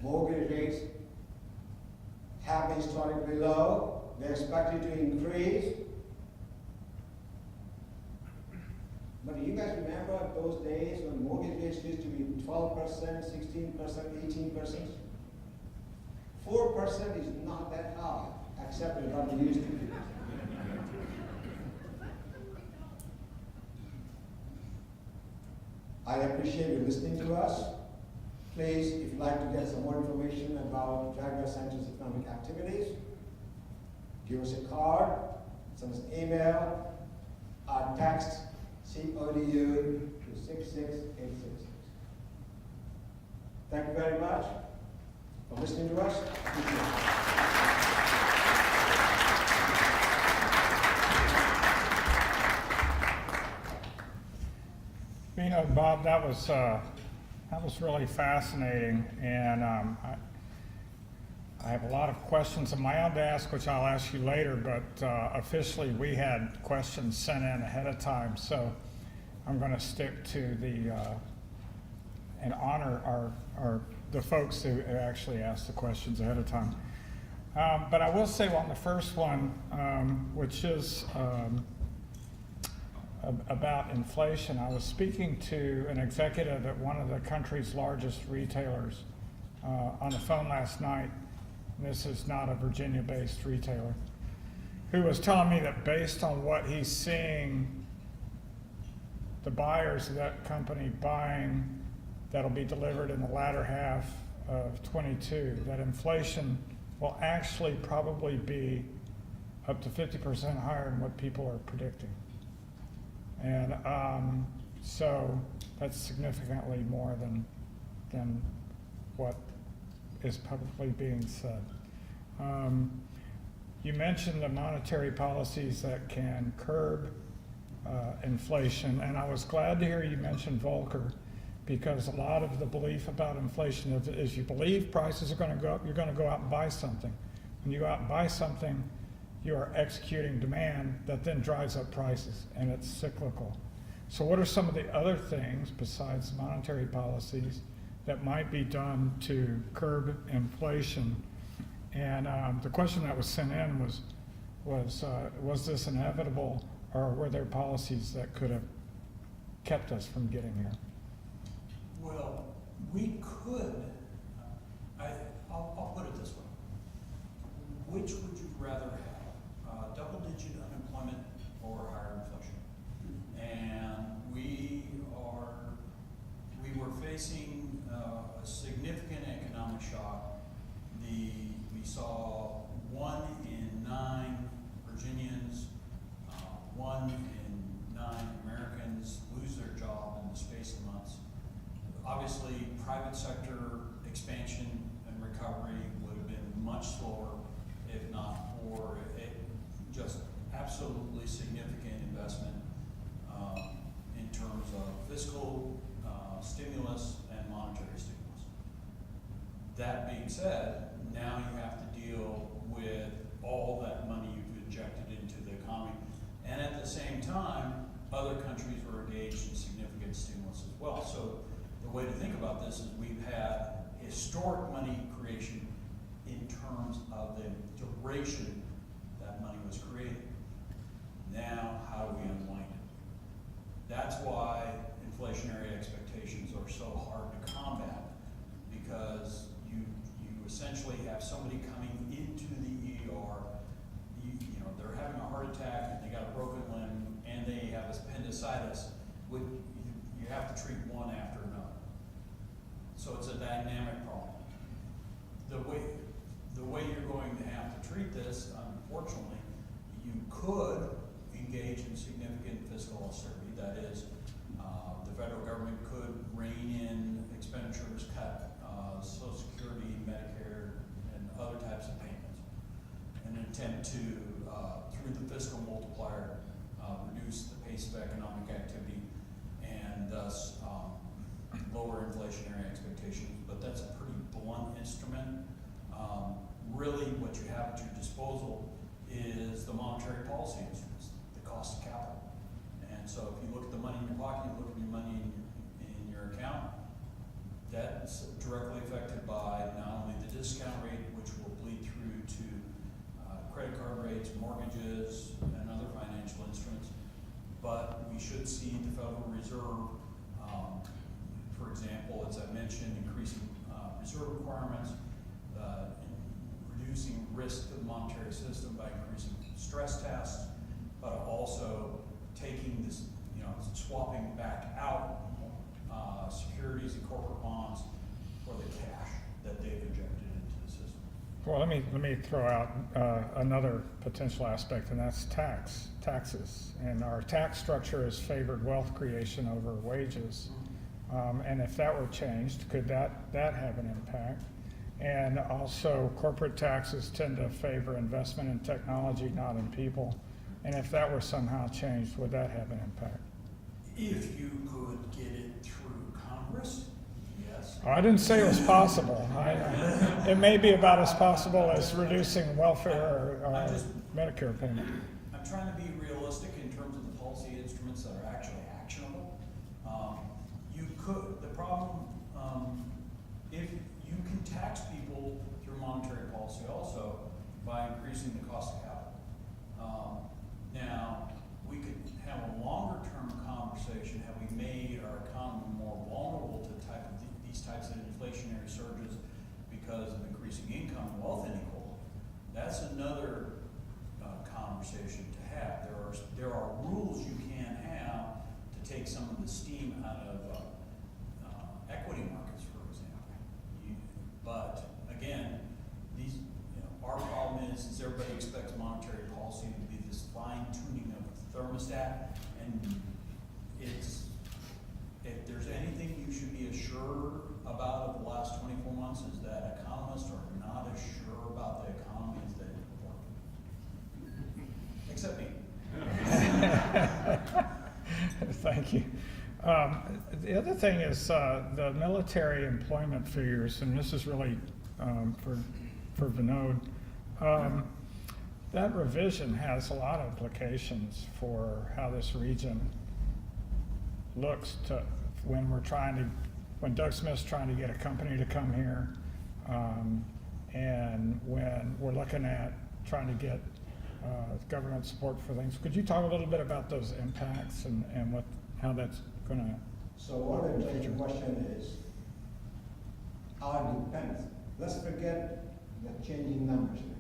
mortgage rates have been historically low. They're expected to increase. But do you guys remember those days when mortgage rates used to be 12%, 16%, 18%? 4% is not that high, except for what it used to be. I appreciate you listening to us. Please, if you'd like to get some more information about Jaguar Center's economic activities, give us a card, send us an email, or text ODU to 66866. Thank you very much for listening to us. You know, Bob, that was really fascinating, and I have a lot of questions of my own to ask, which I'll ask you later. But officially, we had questions sent in ahead of time, so I'm going to stick to the and honor the folks who actually asked the questions ahead of time. But I will say on the first one, which is about inflation. I was speaking to an executive at one of the country's largest retailers on the phone last night. This is not a Virginia-based retailer, who was telling me that based on what he's seeing, the buyers of that company buying that'll be delivered in the latter half of 22, that inflation will actually probably be up to 50% higher than what people are predicting. And so that's significantly more than what is publicly being said. You mentioned the monetary policies that can curb inflation, and I was glad to hear you mention Volcker, because a lot of the belief about inflation is you believe prices are going to go up, you're going to go out and buy something. When you go out and buy something, you are executing demand that then drives up prices, and it's cyclical. So what are some of the other things besides monetary policies that might be done to curb inflation? And the question that was sent in was this inevitable, or were there policies that could have kept us from getting here? Well, we could, I'll put it this way. Which would you rather have? Double-digit unemployment or higher inflation? And we were facing a significant economic shock. We saw 1 in 9 Virginians, 1 in 9 Americans lose their job in the space of months. Obviously, private sector expansion and recovery would have been much slower, if not for just absolutely significant investment in terms of fiscal stimulus and monetary stimulus. That being said, now you have to deal with all that money you've injected into the economy. And at the same time, other countries were engaged in significant stimulus as well. So the way to think about this is we've had historic money creation in terms of the duration that money was created. Now, how do we unwind it? That's why inflationary expectations are so hard to combat, because you essentially have somebody coming into the ER, you know, they're having a heart attack and they got a broken limb and they have appendicitis. You have to treat one dynamic problem. The way you're going to have to treat this, unfortunately, you could engage in significant fiscal austerity. That is, the federal government could rein in expenditures, cut Social Security, Medicare, and other types of payments, in an attempt to, through the fiscal multiplier, reduce the pace of economic activity and thus lower inflationary expectations. But that's a pretty blunt instrument. Really, what you have at your disposal is the monetary policy instruments, the cost of capital. And so if you look at the money in your pocket, you look at your money in your account, that's directly affected by not only the discount rate, which will bleed through to credit card rates, mortgages, and other financial instruments, but we should see the Federal Reserve, for example, as I mentioned, increasing reserve requirements, reducing risk to the monetary system by increasing stress tests, but also taking this, swapping back out securities and corporate bonds for the cash that they've injected into the system. Well, let me throw out another potential aspect, and that's taxes. And our tax structure has favored wealth creation over wages. And if that were changed, could that have an impact? And also, corporate taxes tend to favor investment in technology, not in people. And if that were somehow changed, would that have an impact? If you could get it through Congress, yes. I didn't say it was possible. It may be about as possible as reducing welfare or Medicare payment. I'm trying to be realistic in terms of the policy instruments that are actually actionable. The problem, if you can tax people through monetary policy also by increasing the cost of capital. Now, we could have a longer term conversation. Have we made our economy more vulnerable to these types of inflationary surges because of increasing income and wealth inequality? That's another conversation to have. There are rules you can have to take some of the steam out of equity markets, for example. But again, our problem is everybody expects monetary policy to be this fine tuning of the thermostat, and if there's anything you should be assured about of the last 24 months is that economists are not as sure about the economy as they report. Except me. Thank you. The other thing is the military employment figures, and this is really for Vinod. That revision has a lot of implications for how this region looks to when Doug Smith's trying to get a company to come here, and when we're looking at trying to get government support for things. Could you talk a little bit about those impacts and how that's going to? So one of the major question is, how it depends. Let's forget the changing numbers here.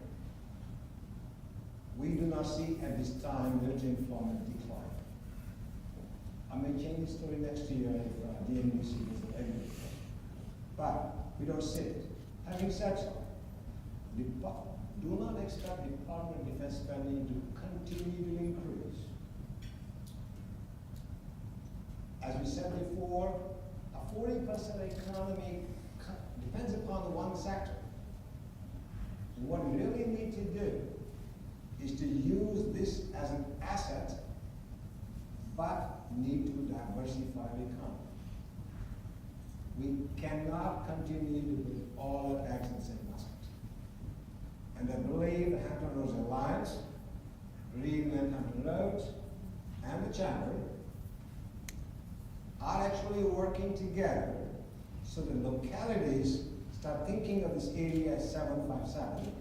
We do not see at this time military employment decline. I may change the story next year if DMDC is able. But we don't see it. Having said so, do not expect Department of Defense spending to continue to increase. As we said before, a 40% economy depends upon the one sector. And what we really need to do is to use this as an asset, but need to diversify the economy. We cannot continue to put all our eggs in the same basket. And I believe the Hampton Roads Alliance, believe in Hampton Roads, and the Chamber are actually working together so the localities start thinking of this area as 757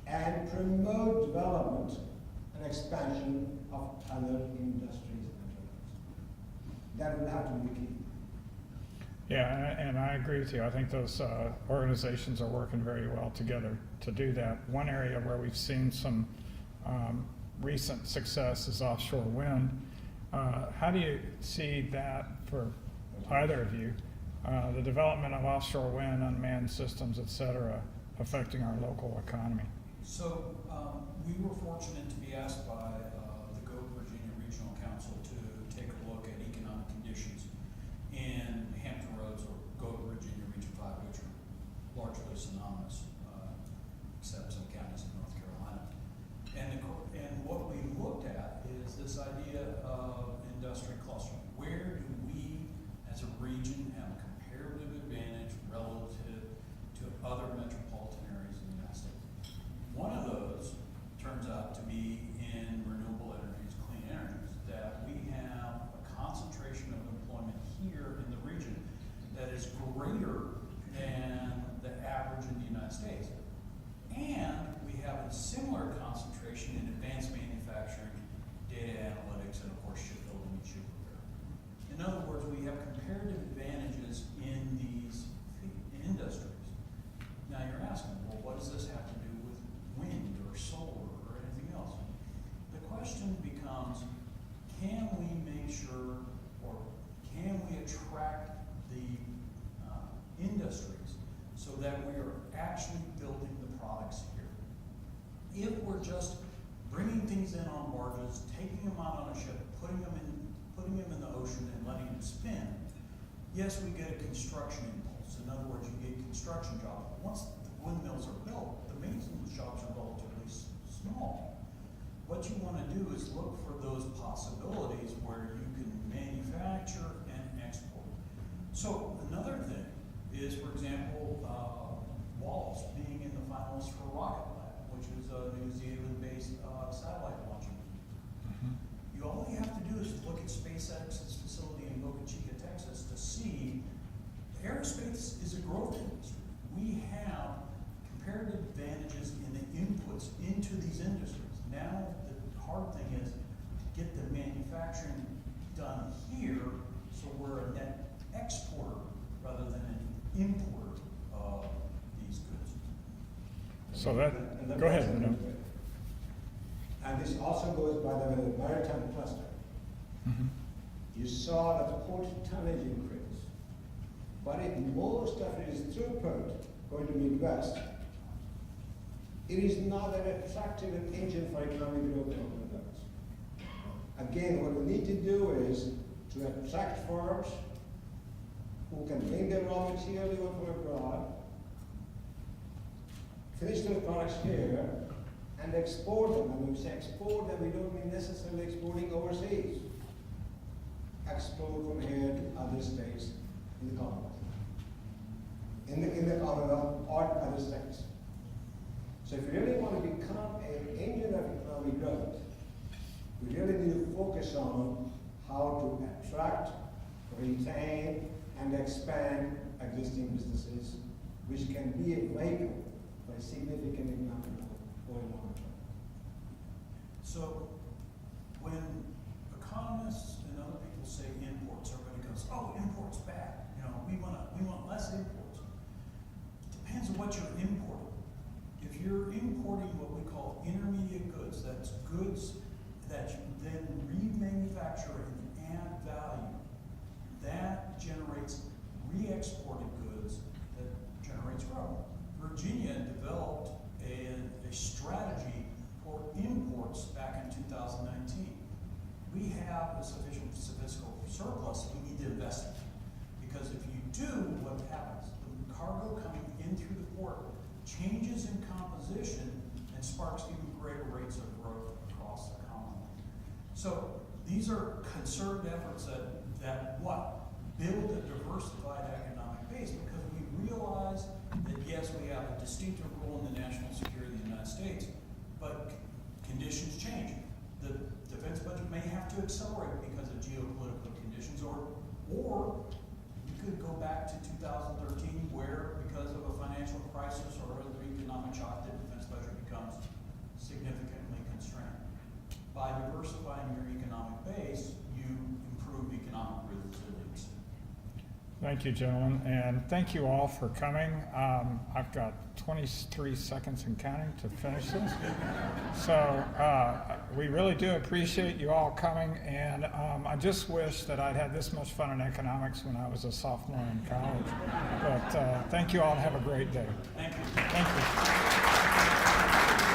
and promote development and expansion of other industries and enterprises. That will have to be key. Yeah, and I agree with you. I think those organizations are working very well together to do that. One area where we've seen some recent success is offshore wind. How do you see that for either of you? the development of offshore wind, unmanned systems, et cetera, affecting our local economy. So, we were fortunate to be asked by the Go Virginia Regional Council to take a look at economic conditions in Hampton Roads or Go Virginia Region 5, which are largely synonymous, except some counties in North Carolina. And what we looked at is this idea of industry clustering. Where do we, as a region, have a comparative advantage relative to other metropolitan areas in the United States? One of those turns out to be in renewable energies, clean energies, that we have a concentration of employment here in the region that is greater than the average in the United States. And we have a similar concentration in advanced manufacturing, data analytics, and of course shipbuilding and ship repair. In other words, we have comparative advantages in these industries. Now you're asking, well, what does this have to do with wind or solar or anything else? The question becomes, can we make sure, or can we attract the industries so that we are actually building the products here? If we're just bringing things in on barges, taking them out on a ship, putting them in the ocean and letting them spin, yes, we get a construction impulse. In other words, you get construction jobs. But once the windmills are built, the maintenance jobs are relatively small. What you want to do is look for those possibilities where you can manufacture and export. So another thing is, for example, Wallace being in the finalists for Rocket Lab, which is a New Zealand-based satellite launching. All you have to do is look at SpaceX's facility in Boca Chica, Texas, to see aerospace is a growth industry. We have comparative advantages in the inputs into these industries. Now, the hard thing is to get the manufacturing done here, so we're a net exporter rather than an importer of these goods. So that, And go ahead, Bruno. And this also goes by the way the maritime cluster. You saw that port tonnage increase, but if most of it is throughput going to Midwest, it is not an attractive engine for economic growth in Hampton Roads. Again, what we need to do is to attract firms who can bring their raw material even from abroad, finish their products here, and export them. And when we say export them, we don't mean necessarily exporting overseas. Export from here to other states in the Commonwealth. In the Commonwealth or other states. So if you really want to become an engine of economic growth, we really need to focus on how to attract, retain, and expand existing businesses, which can be a vehicle for a significant economic growth going on. So when economists and other people say imports, everybody goes, "Oh, imports bad. You know, we want less imports." It depends on what you're importing. If you're importing what we call intermediate goods, that's goods that you then remanufacture and add value, that generates re-exported goods that generates growth. Virginia developed a strategy for imports back in 2019. We have a sufficient fiscal surplus we need to invest in. Because if you do, what happens? The cargo coming in through the port changes in composition and sparks even greater rates of growth across the Commonwealth. So these are concerted efforts that build a diversified economic base, because we realize that yes, we have a distinctive role in the national security of the United States, but conditions change. The defense budget may have to accelerate because of geopolitical conditions, or we could go back to 2013 where, because of a financial crisis or other economic shock, the defense budget becomes significantly constrained. By diversifying your economic base, you improve economic resilience. Thank you, gentlemen, and thank you all for coming. I've got 23 seconds and counting to finish this. So we really do appreciate you all coming, and I just wish that I'd had this much fun in economics when I was a sophomore in college. But thank you all, and have a great day. Thank you. Thank you.